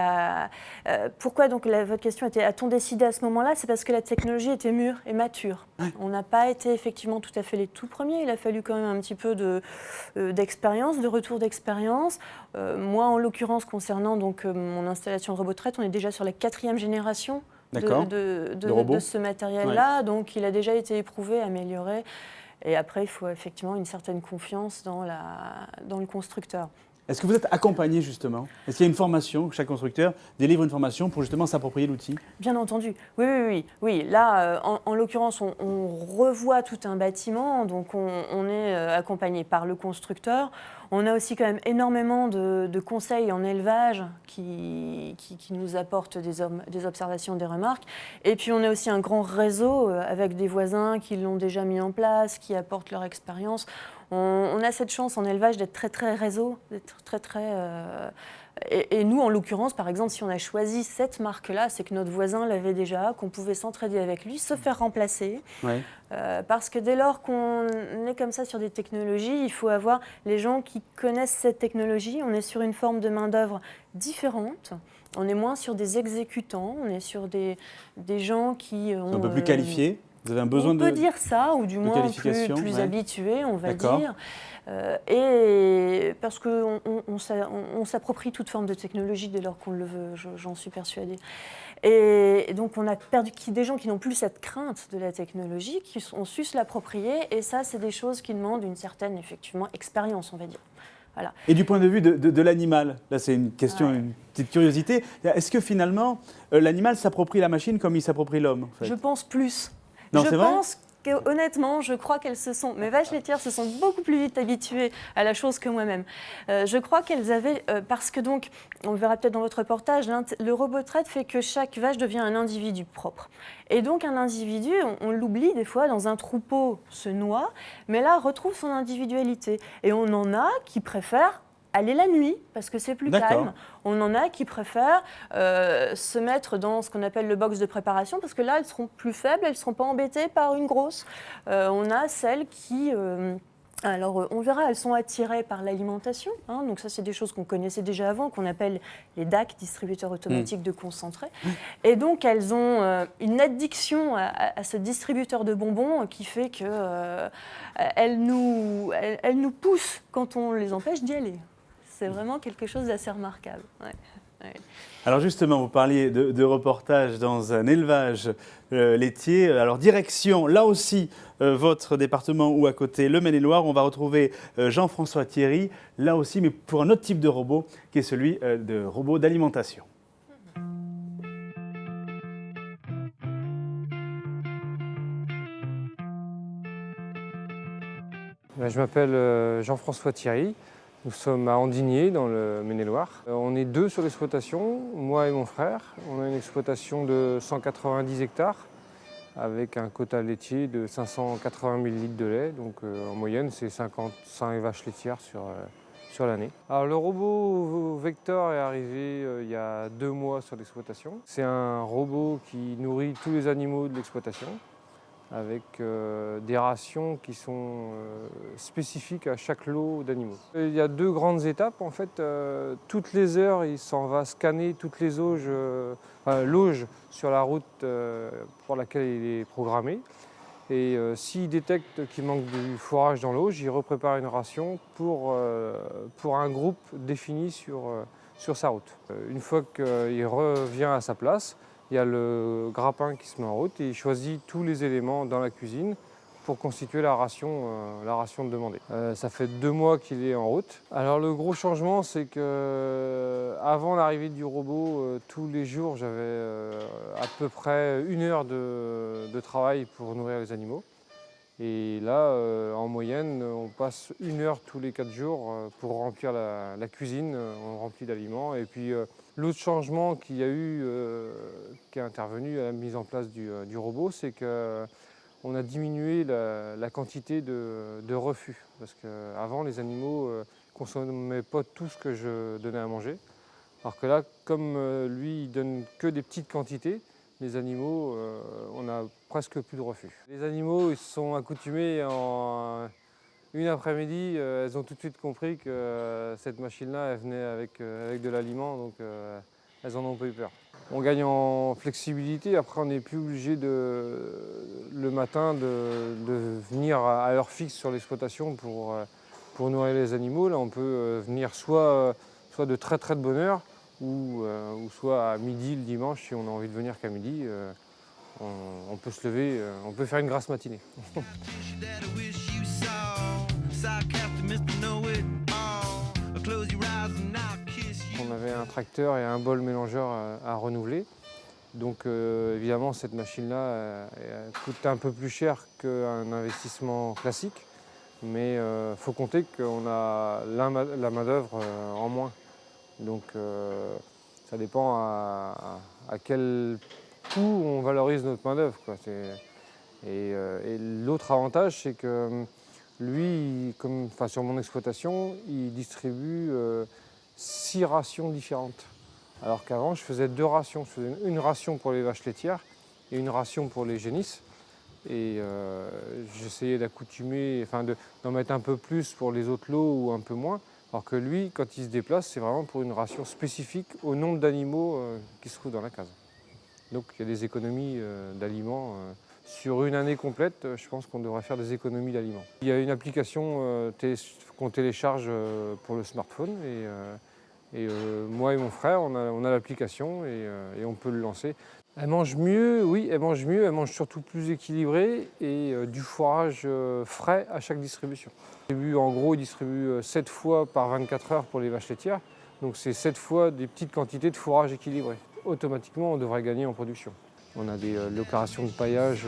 pourquoi donc votre question était a-t-on décidé à ce moment-là? C'est parce que la technologie était mûre et mature. On n'a pas été effectivement tout à fait les tout premiers. Il a fallu quand même un petit peu d'expérience, de retour d'expérience. Moi, en l'occurrence, concernant donc mon installation de robot de traite, on est déjà sur la 4e génération de ce matériel-là. Donc, il a déjà été éprouvé, amélioré. Et après, il faut effectivement une certaine confiance dans le constructeur. Est-ce que vous êtes accompagné justement? Est-ce qu'il y a une formation, que chaque constructeur délivre une formation pour justement s'approprier l'outil? Bien entendu, oui. Là, en l'occurrence, on revoit tout un bâtiment, donc on est accompagné par le constructeur. On a aussi quand même énormément de conseils en élevage qui nous apportent des observations, des remarques. Et puis on a aussi un grand réseau avec des voisins qui l'ont déjà mis en place, qui apportent leur expérience. On a cette chance en élevage d'être très réseau, d'être et nous, en l'occurrence, par exemple, si on a choisi cette marque-là, c'est que notre voisin l'avait déjà, qu'on pouvait s'entraider avec lui, se faire remplacer. Parce que dès lors qu'on est comme ça sur des technologies, il faut avoir les gens qui connaissent cette technologie. On est sur une forme de main-d'œuvre différente. On est moins sur des exécutants, on est sur des gens qui ont... Un peu plus qualifiés. Vous avez un besoin on peut dire ça, ou du moins plus habitué, on va dire. Et parce qu'on s'approprie toute forme de technologie dès lors qu'on le veut, j'en suis persuadée. Et donc on a perdu des gens qui n'ont plus cette crainte de la technologie, qui ont su se l'approprier, et ça c'est des choses qui demandent une certaine effectivement expérience, on va dire. Voilà. Et du point de vue de l'animal, là c'est une question, une petite curiosité, est-ce que finalement l'animal s'approprie la machine comme il s'approprie l'homme en fait? Je pense plus. Non, je pense honnêtement, je crois mes vaches laitières se sont beaucoup plus vite habituées à la chose que moi-même. Je crois qu'elles avaient, parce que donc, on le verra peut-être dans votre reportage, le robot traite fait que chaque vache devient un individu propre. Et donc un individu, on l'oublie des fois, dans un troupeau se noie, mais là retrouve son individualité. Et on en a qui préfèrent aller la nuit, parce que c'est plus calme. On en a qui préfèrent se mettre dans ce qu'on appelle le box de préparation, parce que là, elles seront plus faibles, elles ne seront pas embêtées par une grosse. On a celles qui... alors, on verra, elles sont attirées par l'alimentation. Hein, donc ça, c'est des choses qu'on connaissait déjà avant, qu'on appelle les DAC, distributeurs automatiques de concentrés. Et donc, elles ont une addiction à ce distributeur de bonbons qui fait qu'elles nous poussent quand on les empêche d'y aller. C'est vraiment quelque chose d'assez remarquable. Ouais. Ouais. Alors justement, vous parliez de reportage dans un élevage laitier. Alors direction, là aussi, votre département ou à côté, le Maine-et-Loire. On va retrouver Jean-François Thierry, là aussi, mais pour un autre type de robot, qui est celui de robot d'alimentation. Je m'appelle Jean-François Thierry. Nous sommes à Andigné, dans le Maine-et-Loire. On est 2 sur l'exploitation, moi et mon frère. On a une exploitation de 190 hectares avec un quota laitier de 580 000 litres de lait. Donc en moyenne, c'est 55 vaches laitières sur l'année. Alors le robot Vector est arrivé il y a 2 mois sur l'exploitation. C'est un robot qui nourrit tous les animaux de l'exploitation, avec des rations qui sont spécifiques à chaque lot d'animaux. Il y a 2 grandes étapes. En fait, toutes les heures, il s'en va scanner toutes les lauges sur la route pour laquelle il est programmé. Et s'il détecte qu'il manque du fourrage dans l'auge, il reprépare une ration pour un groupe défini sur sa route. Une fois qu'il revient à sa place, il y a le grappin qui se met en route et il choisit tous les éléments dans la cuisine pour constituer la ration demandée. Ça fait 2 mois qu'il est en route. Alors le gros changement, c'est que avant l'arrivée du robot, tous les jours, j'avais à peu près 1 heure de travail pour nourrir les animaux. Et là, en moyenne, on passe 1 heure tous les 4 jours pour remplir la cuisine. On remplit d'aliments. Et puis l'autre changement qu'il y a eu, qui est intervenu à la mise en place du robot, c'est qu'on a diminué la quantité de refus. Parce qu'avant, les animaux ne consommaient pas tout ce que je donnais à manger. Alors que là, comme lui, il donne que des petites quantités, les animaux, on a presque plus de refus. Les animaux, ils se sont accoutumés en une après-midi, elles ont tout de suite compris que cette machine-là, elle venait avec de l'aliment, donc elles en ont pas eu peur. On gagne en flexibilité, après on n'est plus obligé le matin de venir à heure fixe sur l'exploitation pour nourrir les animaux. Là, on peut venir soit de très très de bonne heure, ou soit à midi le dimanche, si on a envie de venir qu'à midi, on peut se lever, on peut faire une grasse matinée. On avait un tracteur et un bol mélangeur à renouveler. Donc évidemment, cette machine-là coûte un peu plus cher qu'un investissement classique. Mais il faut compter qu'on a la main-d'œuvre en moins. Donc ça dépend à quel coût on valorise notre main-d'œuvre. Et l'autre avantage, c'est que lui, sur mon exploitation, il distribue 6 rations différentes. Alors qu'avant, je faisais 2 rations. Je faisais une ration pour les vaches laitières et une ration pour les génisses. Et j'essayais d'accoutumer, d'en mettre un peu plus pour les autres lots ou un peu moins. Alors que lui, quand il se déplace, c'est vraiment pour une ration spécifique au nombre d'animaux qui se trouvent dans la case. Donc il y a des économies d'aliments. Sur une année complète, je pense qu'on devrait faire des économies d'aliments. Il y a une application qu'on télécharge pour le smartphone. Et moi et mon frère, on a l'application et on peut le lancer. Elle mange mieux, oui, elle mange mieux, elle mange surtout plus équilibré et du fourrage frais à chaque distribution. En gros, il distribue 7 fois par 24 heures pour les vaches laitières, donc c'est 7 fois des petites quantités de fourrage équilibré. Automatiquement, on devrait gagner en production. On a l'opération de paillage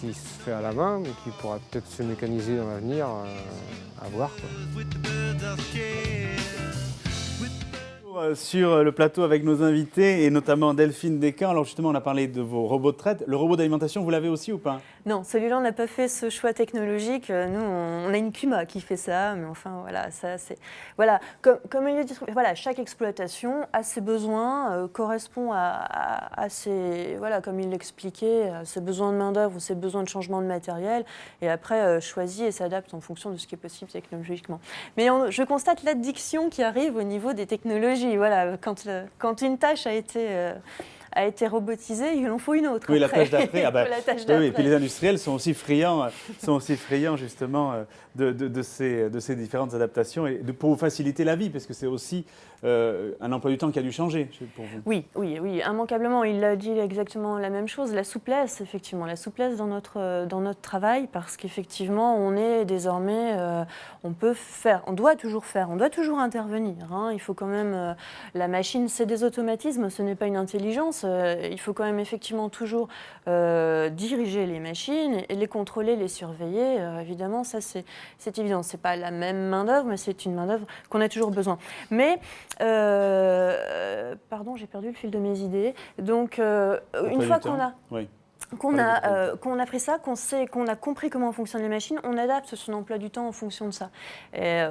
qui se fait à la main, mais qui pourra peut-être se mécaniser dans l'avenir, à voir, quoi. Sur le plateau avec nos invités et notamment Delphine Descamps. Alors justement, on a parlé de vos robots de traite. Le robot d'alimentation, vous l'avez aussi ou pas? Non, celui-là, on n'a pas fait ce choix technologique. Nous, on a une Puma qui fait ça, mais enfin, voilà, ça, c'est... Voilà, comme il dit, voilà, chaque exploitation a ses besoins, correspond à ses... Voilà, comme il l'expliquait, à ses besoins de main-d'œuvre ou ses besoins de changement de matériel, et après, choisit et s'adapte en fonction de ce qui est possible technologiquement. Mais je constate l'addiction qui arrive au niveau des technologies. Voilà, quand une tâche a été robotisée, il en faut une autre. Oui, la après. tâche d'après. Ah bah, La tâche oui, d'après. et puis les industriels sont aussi friands justement de ces différentes adaptations et pour vous faciliter la vie, parce que c'est aussi un emploi du temps qui a dû changer pour vous. Oui, immanquablement. Il a dit exactement la même chose. La souplesse, effectivement, la souplesse dans notre travail, parce qu'effectivement, on est désormais, on doit toujours intervenir. Hein. Il faut quand même, la machine, c'est des automatismes, ce n'est pas une intelligence. Il faut quand même effectivement toujours diriger les machines, et les contrôler, les surveiller. Évidemment, ça c'est évident. C'est pas la même main d'œuvre, mais c'est une main d'œuvre qu'on a toujours besoin. Mais pardon, j'ai perdu le fil de mes idées. Donc, une fois qu'on a pris ça, qu'on a compris comment fonctionnent les machines, on adapte son emploi du temps en fonction de ça. Et,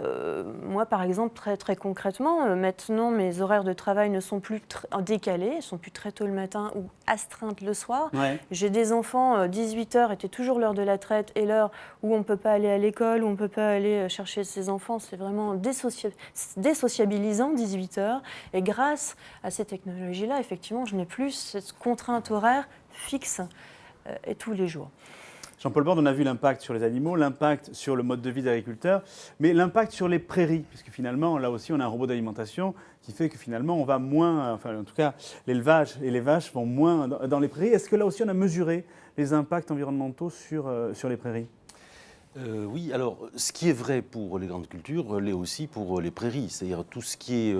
moi, par exemple, très concrètement, maintenant, mes horaires de travail ne sont plus décalés, ils sont plus très tôt le matin ou astreintes le soir. Ouais. J'ai des enfants, 18h était toujours l'heure de la traite et l'heure où on ne peut pas aller à l'école, où on ne peut pas aller chercher ses enfants. C'est vraiment désociabilisant, 18h. Et grâce à ces technologies-là, effectivement, je n'ai plus cette contrainte horaire fixe et tous les jours. Jean-Paul Borde, on a vu l'impact sur les animaux, l'impact sur le mode de vie des agriculteurs, mais l'impact sur les prairies, puisque finalement, là aussi, on a un robot d'alimentation qui fait que finalement, on va moins, enfin en tout cas, l'élevage et les vaches vont moins dans les prairies. Est-ce que là aussi, on a mesuré les impacts environnementaux sur les prairies ? Oui, alors ce qui est vrai pour les grandes cultures l'est aussi pour les prairies, c'est-à-dire tout ce qui est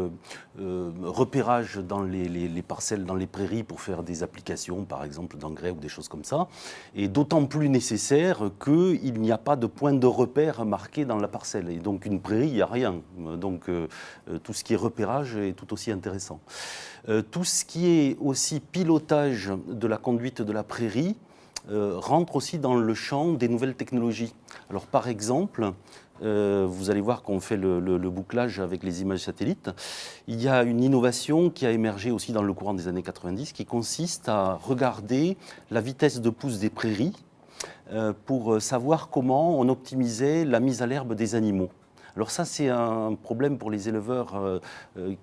repérage dans les parcelles, dans les prairies pour faire des applications, par exemple d'engrais ou des choses comme ça, est d'autant plus nécessaire qu'il n'y a pas de point de repère marqué dans la parcelle. Et donc une prairie, il n'y a rien. Donc tout ce qui est repérage est tout aussi intéressant. Tout ce qui est aussi pilotage de la conduite de la prairie, rentre aussi dans le champ des nouvelles technologies. Alors par exemple, vous allez voir qu'on fait le bouclage avec les images satellites. Il y a une innovation qui a émergé aussi dans le courant des années 90 qui consiste à regarder la vitesse de pousse des prairies pour savoir comment on optimisait la mise à l'herbe des animaux. Alors ça, c'est un problème pour les éleveurs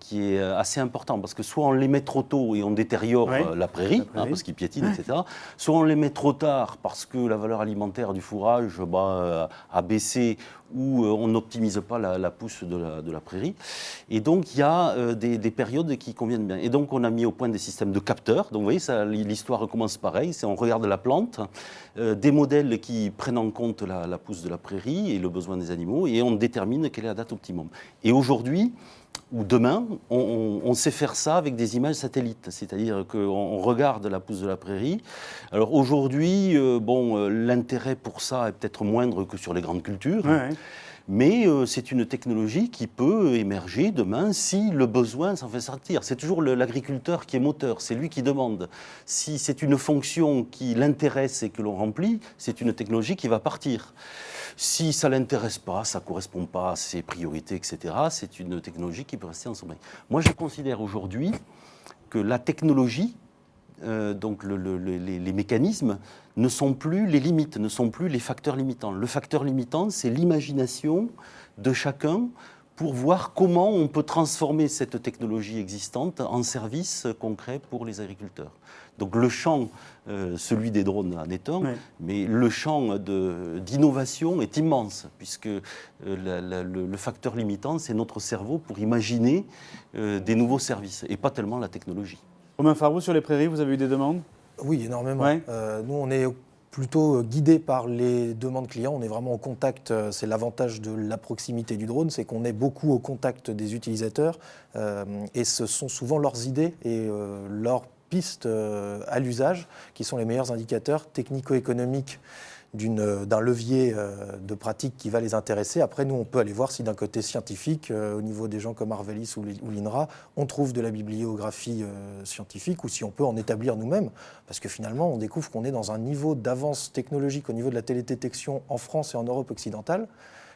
qui est assez important, parce que soit on les met trop tôt et on détériore la prairie. Parce qu'ils piétinent, etc. Soit on les met trop tard parce que la valeur alimentaire du fourrage a baissé, ou on n'optimise pas la pousse de la prairie. Et donc, il y a des périodes qui conviennent bien. Et donc, on a mis au point des systèmes de capteurs. Donc, vous voyez, l'histoire recommence pareil. On regarde la plante, des modèles qui prennent en compte la pousse de la prairie et le besoin des animaux, et on détermine quelle est la date optimum. Et aujourd'hui, ou demain, on sait faire ça avec des images satellites, c'est-à-dire qu'on regarde la pousse de la prairie. Alors aujourd'hui, l'intérêt pour ça est peut-être moindre que sur les grandes cultures, mais c'est une technologie qui peut émerger demain si le besoin s'en fait sortir. C'est toujours l'agriculteur qui est moteur, c'est lui qui demande. Si c'est une fonction qui l'intéresse et que l'on remplit, c'est une technologie qui va partir. Si ça ne l'intéresse pas, ça ne correspond pas à ses priorités, etc., c'est une technologie qui peut rester en sommeil. Moi, je considère aujourd'hui que la technologie, donc les mécanismes, ne sont plus les limites, ne sont plus les facteurs limitants. Le facteur limitant, c'est l'imagination de chacun pour voir comment on peut transformer cette technologie existante en service concret pour les agriculteurs. Donc le champ, celui des drones en est un, mais le champ d'innovation est immense, puisque le facteur limitant, c'est notre cerveau pour imaginer des nouveaux services, et pas tellement la technologie. Romain Farbou, sur les prairies, vous avez eu des demandes ? Oui, énormément. Nous, on est plutôt guidé par les demandes clients. On est vraiment au contact, c'est l'avantage de la proximité du drone, c'est qu'on est beaucoup au contact des utilisateurs et ce sont souvent leurs idées et leurs pistes à l'usage qui sont les meilleurs indicateurs technico-économiques d'un levier de pratique qui va les intéresser. Après, nous, on peut aller voir si d'un côté scientifique, au niveau des gens comme Arvelis ou l'INRA, on trouve de la bibliographie scientifique ou si on peut en établir nous-mêmes. Parce que finalement, on découvre qu'on est dans un niveau d'avance technologique au niveau de la télédétection en France et en Europe occidentale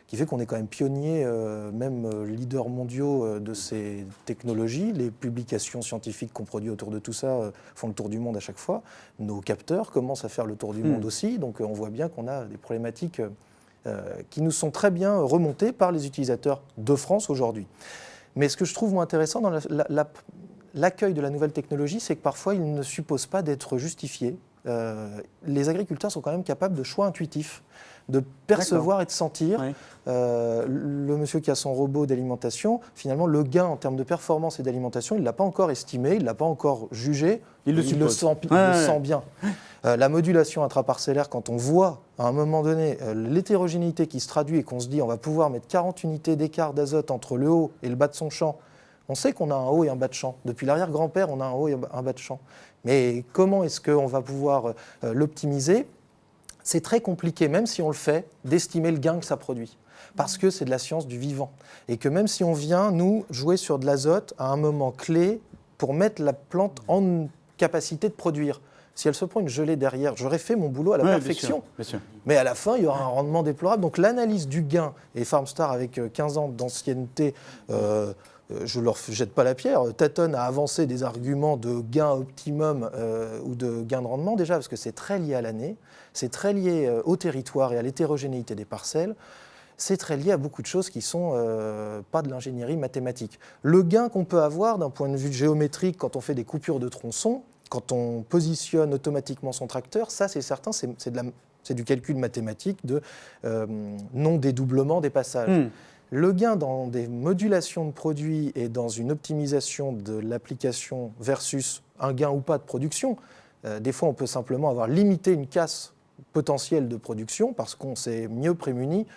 qui fait qu'on est quand même pionnier, même leader mondiaux de ces technologies. Les publications scientifiques qu'on produit autour de tout ça font le tour du monde à chaque fois. Nos capteurs commencent à faire le tour du monde aussi, donc on voit bien qu'on a des problématiques qui nous sont très bien remontées par les utilisateurs de France aujourd'hui. Mais ce que je trouve moins intéressant dans l'accueil de la nouvelle technologie, c'est que parfois il ne suppose pas d'être justifié. Les agriculteurs sont quand même capables de choix intuitifs, de percevoir et de sentir. Oui. Le monsieur qui a son robot d'alimentation, finalement, le gain en termes de performance et d'alimentation, il ne l'a pas encore estimé, il ne l'a pas encore jugé, il le sent bien. La modulation intraparcellaire, quand on voit à un moment donné l'hétérogénéité qui se traduit et qu'on se dit on va pouvoir mettre 40 unités d'écart d'azote entre le haut et le bas de son champ, on sait qu'on a un haut et un bas de champ. Depuis l'arrière-grand-père, on a un haut et un bas de champ. Mais comment est-ce qu'on va pouvoir l'optimiser ? C'est très compliqué, même si on le fait, d'estimer le gain que ça produit. Parce que c'est de la science du vivant. Et que même si on vient, nous, jouer sur de l'azote à un moment clé pour mettre la plante en capacité de produire. Si elle se prend une gelée derrière, j'aurais fait mon boulot à la perfection. Bien sûr. Mais à la fin, il y aura un rendement déplorable. Donc l'analyse du gain, et Farmstar avec 15 ans d'ancienneté, je ne leur jette pas la pierre, tâtonne à avancer des arguments de gain optimum ou de gain de rendement déjà, parce que c'est très lié à l'année, c'est très lié au territoire et à l'hétérogénéité des parcelles, c'est très lié à beaucoup de choses qui ne sont pas de l'ingénierie mathématique. Le gain qu'on peut avoir d'un point de vue géométrique quand on fait des coupures de tronçons, quand on positionne automatiquement son tracteur, ça c'est certain, c'est du calcul mathématique de non-dédoublement des passages. Le gain dans des modulations de produits et dans une optimisation de l'application versus un gain ou pas de production, des fois on peut simplement avoir limité une casse potentielle de production parce qu'on s'est mieux prémuni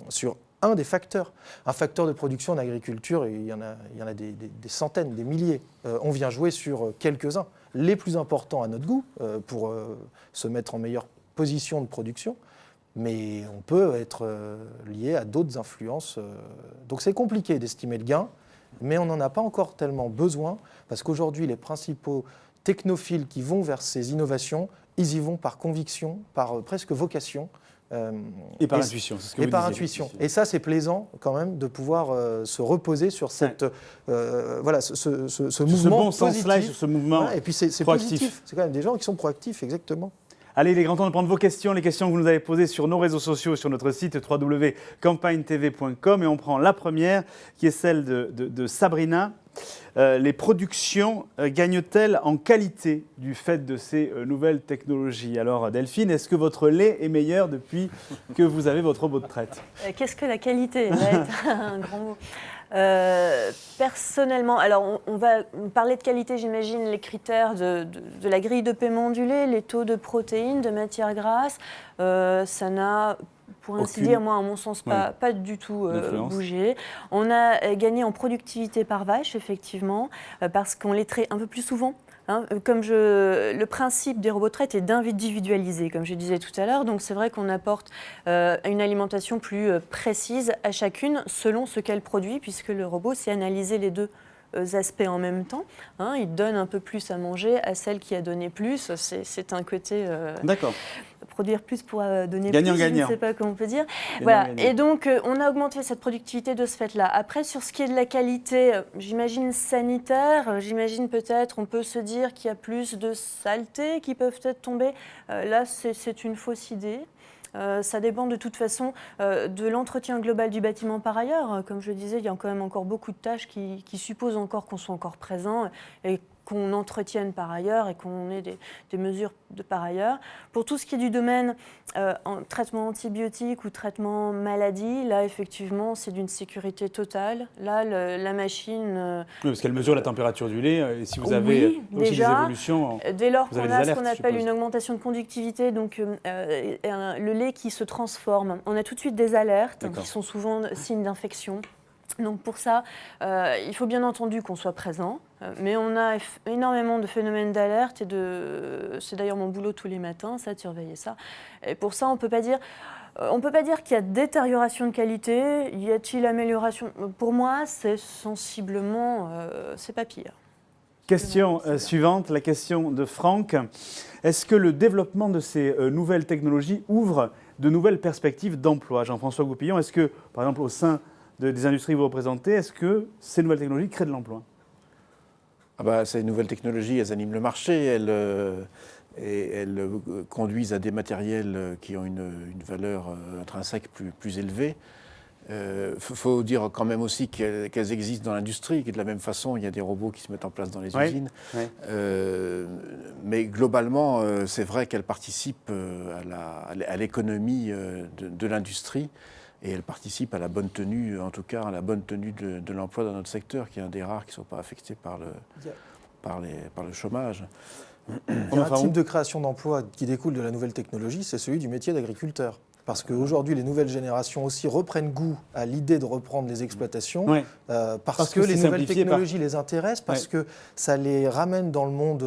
sur un des facteurs. Un facteur de production en agriculture, il y en a des centaines, des milliers. On vient jouer sur quelques-uns, les plus importants à notre goût, pour se mettre en meilleure position de production. Mais on peut être lié à d'autres influences. Donc c'est compliqué d'estimer le gain, mais on n'en a pas encore tellement besoin, parce qu'aujourd'hui, les principaux technophiles qui vont vers ces innovations, ils y vont par conviction, par presque vocation. Et par intuition, c'est ce que et vous par disiez. intuition. Et ça, c'est plaisant quand même de pouvoir se reposer sur cette, ce mouvement bon sens-là et sur ce mouvement voilà, et puis c'est proactif. positif. C'est quand même des gens qui sont proactifs, exactement. Allez, il est grand temps de prendre vos questions, les questions que vous nous avez posées sur nos réseaux sociaux, sur notre site www.campagnetv.com. Et on prend la première, qui est celle de Sabrina. Les productions gagnent-elles en qualité du fait de ces nouvelles technologies? Alors Delphine, est-ce que votre lait est meilleur depuis que vous avez votre robot de traite? Qu'est-ce que la qualité? Ça va être un grand mot. Personnellement, alors on va parler de qualité, j'imagine, les critères de la grille de paiement du lait, les taux de protéines, de matières grasses, ça n'a, pour ainsi dire, moi, à mon sens, pas du tout bougé. On a gagné en productivité par vache, effectivement, parce qu'on les traite un peu plus souvent. Le principe des robots de traite est d'individualiser, comme je disais tout à l'heure. Donc c'est vrai qu'on apporte une alimentation plus précise à chacune selon ce qu'elle produit, puisque le robot sait analyser les deux aspects en même temps. Il donne un peu plus à manger à celle qui a donné plus. C'est un côté... D'accord. Produire plus pour donner Gagnant-gagnant. plus, je ne sais pas comment on peut dire. Gagnant, voilà. gagnant. Et donc, on a augmenté cette productivité de ce fait-là. Après, sur ce qui est de la qualité, j'imagine sanitaire, j'imagine peut-être, on peut se dire qu'il y a plus de saletés qui peuvent être tombées. Là, c'est une fausse idée. Ça dépend de toute façon de l'entretien global du bâtiment par ailleurs. Comme je disais, il y a quand même encore beaucoup de tâches qui supposent encore qu'on soit encore présent et qu'on entretienne par ailleurs et qu'on ait des mesures de par ailleurs. Pour tout ce qui est du domaine en traitement antibiotique ou traitement maladie, là effectivement c'est d'une sécurité totale. Là la machine... Oui, parce qu'elle mesure la température du lait et si vous avez aussi déjà, des évolutions... Dès lors vous avez qu'on des a ce alertes, qu'on appelle je suppose. une augmentation de conductivité, donc le lait qui se transforme, on a tout de suite des alertes qui sont souvent signes d'infection. Donc pour ça, il faut bien entendu qu'on soit présent, mais on a énormément de phénomènes d'alerte c'est d'ailleurs mon boulot tous les matins, ça, de surveiller ça. Et pour ça, on ne peut pas dire qu'il y a détérioration de qualité, y a-t-il amélioration? Pour moi, c'est sensiblement, c'est pas pire. Question suivante, la question de Franck. Est-ce que le développement de ces nouvelles technologies ouvre de nouvelles perspectives d'emploi? Jean-François Goupillon, est-ce que, par exemple, au sein des industries que vous représentez, est-ce que ces nouvelles technologies créent de l'emploi? Ces nouvelles technologies, elles animent le marché, elles conduisent à des matériels qui ont une valeur intrinsèque plus élevée. Faut dire quand même aussi qu'elles existent dans l'industrie, que de la même façon, il y a des robots qui se mettent en place dans les usines. Oui. Mais globalement, c'est vrai qu'elles participent à l'économie de l'industrie. Et elle participe à la bonne tenue, en tout cas à la bonne tenue de l'emploi dans notre secteur, qui est un des rares qui ne sont pas affectés par le chômage. Il y a un type de création d'emplois qui découle de la nouvelle technologie, c'est celui du métier d'agriculteur. Parce qu'aujourd'hui, les nouvelles générations aussi reprennent goût à l'idée de reprendre les exploitations, parce que les nouvelles technologies les intéressent, parce que ça les ramène dans le monde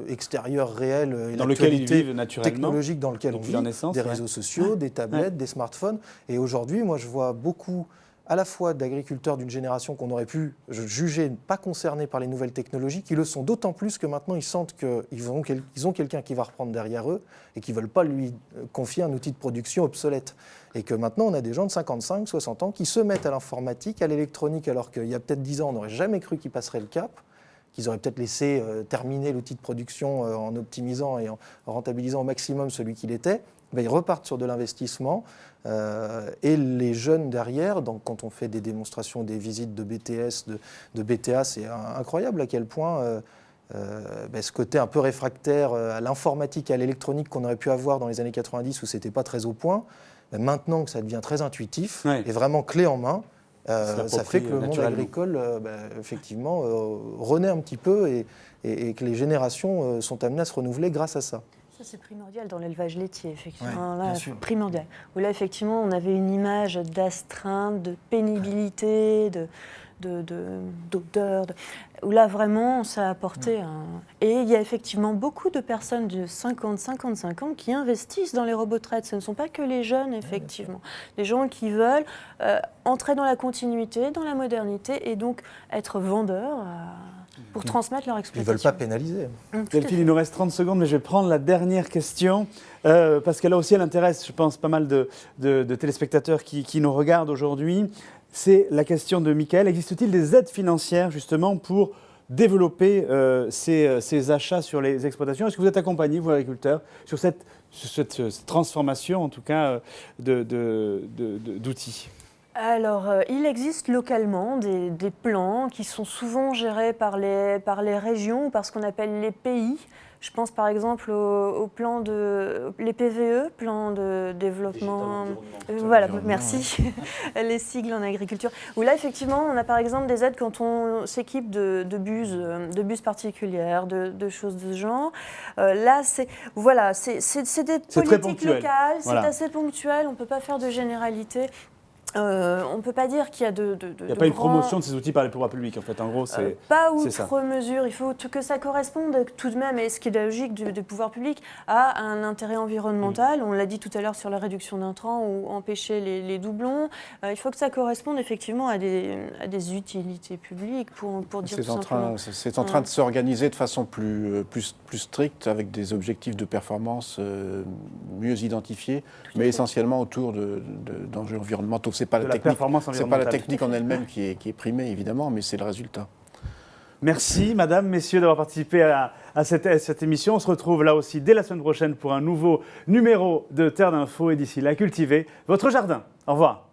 extérieur réel et dans lequel ils vivent naturellement, technologique dans lequel on vit, des réseaux sociaux, des tablettes, des smartphones. Et aujourd'hui, moi, je vois beaucoup à la fois d'agriculteurs d'une génération qu'on aurait pu juger pas concernés par les nouvelles technologies, qui le sont d'autant plus que maintenant ils sentent qu'ils ont quelqu'un qui va reprendre derrière eux et qui ne veulent pas lui confier un outil de production obsolète. Et que maintenant on a des gens de 55, 60 ans qui se mettent à l'informatique, à l'électronique, alors qu'il y a peut-être 10 ans on n'aurait jamais cru qu'ils passeraient le cap, qu'ils auraient peut-être laissé terminer l'outil de production en optimisant et en rentabilisant au maximum celui qu'il était. Ils repartent sur de l'investissement et les jeunes derrière, donc quand on fait des démonstrations, des visites de BTS, de BTA, c'est incroyable à quel point ce côté un peu réfractaire à l'informatique, à l'électronique qu'on aurait pu avoir dans les années 90 où c'était pas très au point, maintenant que ça devient très intuitif et vraiment clé en main, ça fait que le monde agricole effectivement renaît un petit peu et que les générations sont amenées à se renouveler grâce à ça. Ça, c'est primordial dans l'élevage laitier, effectivement. Là, primordial. Où là, effectivement, on avait une image d'astreinte, de pénibilité, d'odeur, où là, vraiment, ça a apporté un... Et il y a effectivement beaucoup de personnes de 50-55 ans qui investissent dans les robots de traite. Ce ne sont pas que les jeunes, effectivement. Des gens qui veulent entrer dans la continuité, dans la modernité, et donc être vendeurs... pour transmettre leur exploitation. Ils ne veulent pas pénaliser. Delphine, il nous reste 30 secondes, mais je vais prendre la dernière question, parce qu'elle aussi, elle intéresse, je pense, pas mal de téléspectateurs qui nous regardent aujourd'hui. C'est la question de Michael. Existe-t-il des aides financières, justement, pour développer ces achats sur les exploitations? Est-ce que vous êtes accompagnés, vous, agriculteurs, sur cette transformation, en tout cas, d'outils? Alors, il existe localement des plans qui sont souvent gérés par les régions ou par ce qu'on appelle les pays. Je pense par exemple au plan les PVE, plan de développement... Voilà, merci. Les sigles en agriculture. Où là, effectivement, on a par exemple des aides quand on s'équipe de buses particulières, de choses de ce genre. Là, c'est des politiques locales, c'est assez ponctuel, on ne peut pas faire de généralité. On ne peut pas dire qu'il y a il n'y a pas une promotion de ces outils par les pouvoirs publics, en fait. En gros, c'est pas outre mesure. Il faut que ça corresponde tout de même, et ce qui est la logique des pouvoirs publics, à un intérêt environnemental. On l'a dit tout à l'heure sur la réduction d'intrants ou empêcher les doublons. Il faut que ça corresponde effectivement à des utilités publiques pour dire tout simplement. C'est en train de s'organiser de façon plus stricte, avec des objectifs de performance mieux identifiés, mais essentiellement autour d'enjeux environnementaux. C'est pas la technique en elle-même qui est primée, évidemment, mais c'est le résultat. Merci, madame, messieurs, d'avoir participé à cette émission. On se retrouve là aussi dès la semaine prochaine pour un nouveau numéro de Terre d'Info. Et d'ici là, cultivez votre jardin. Au revoir.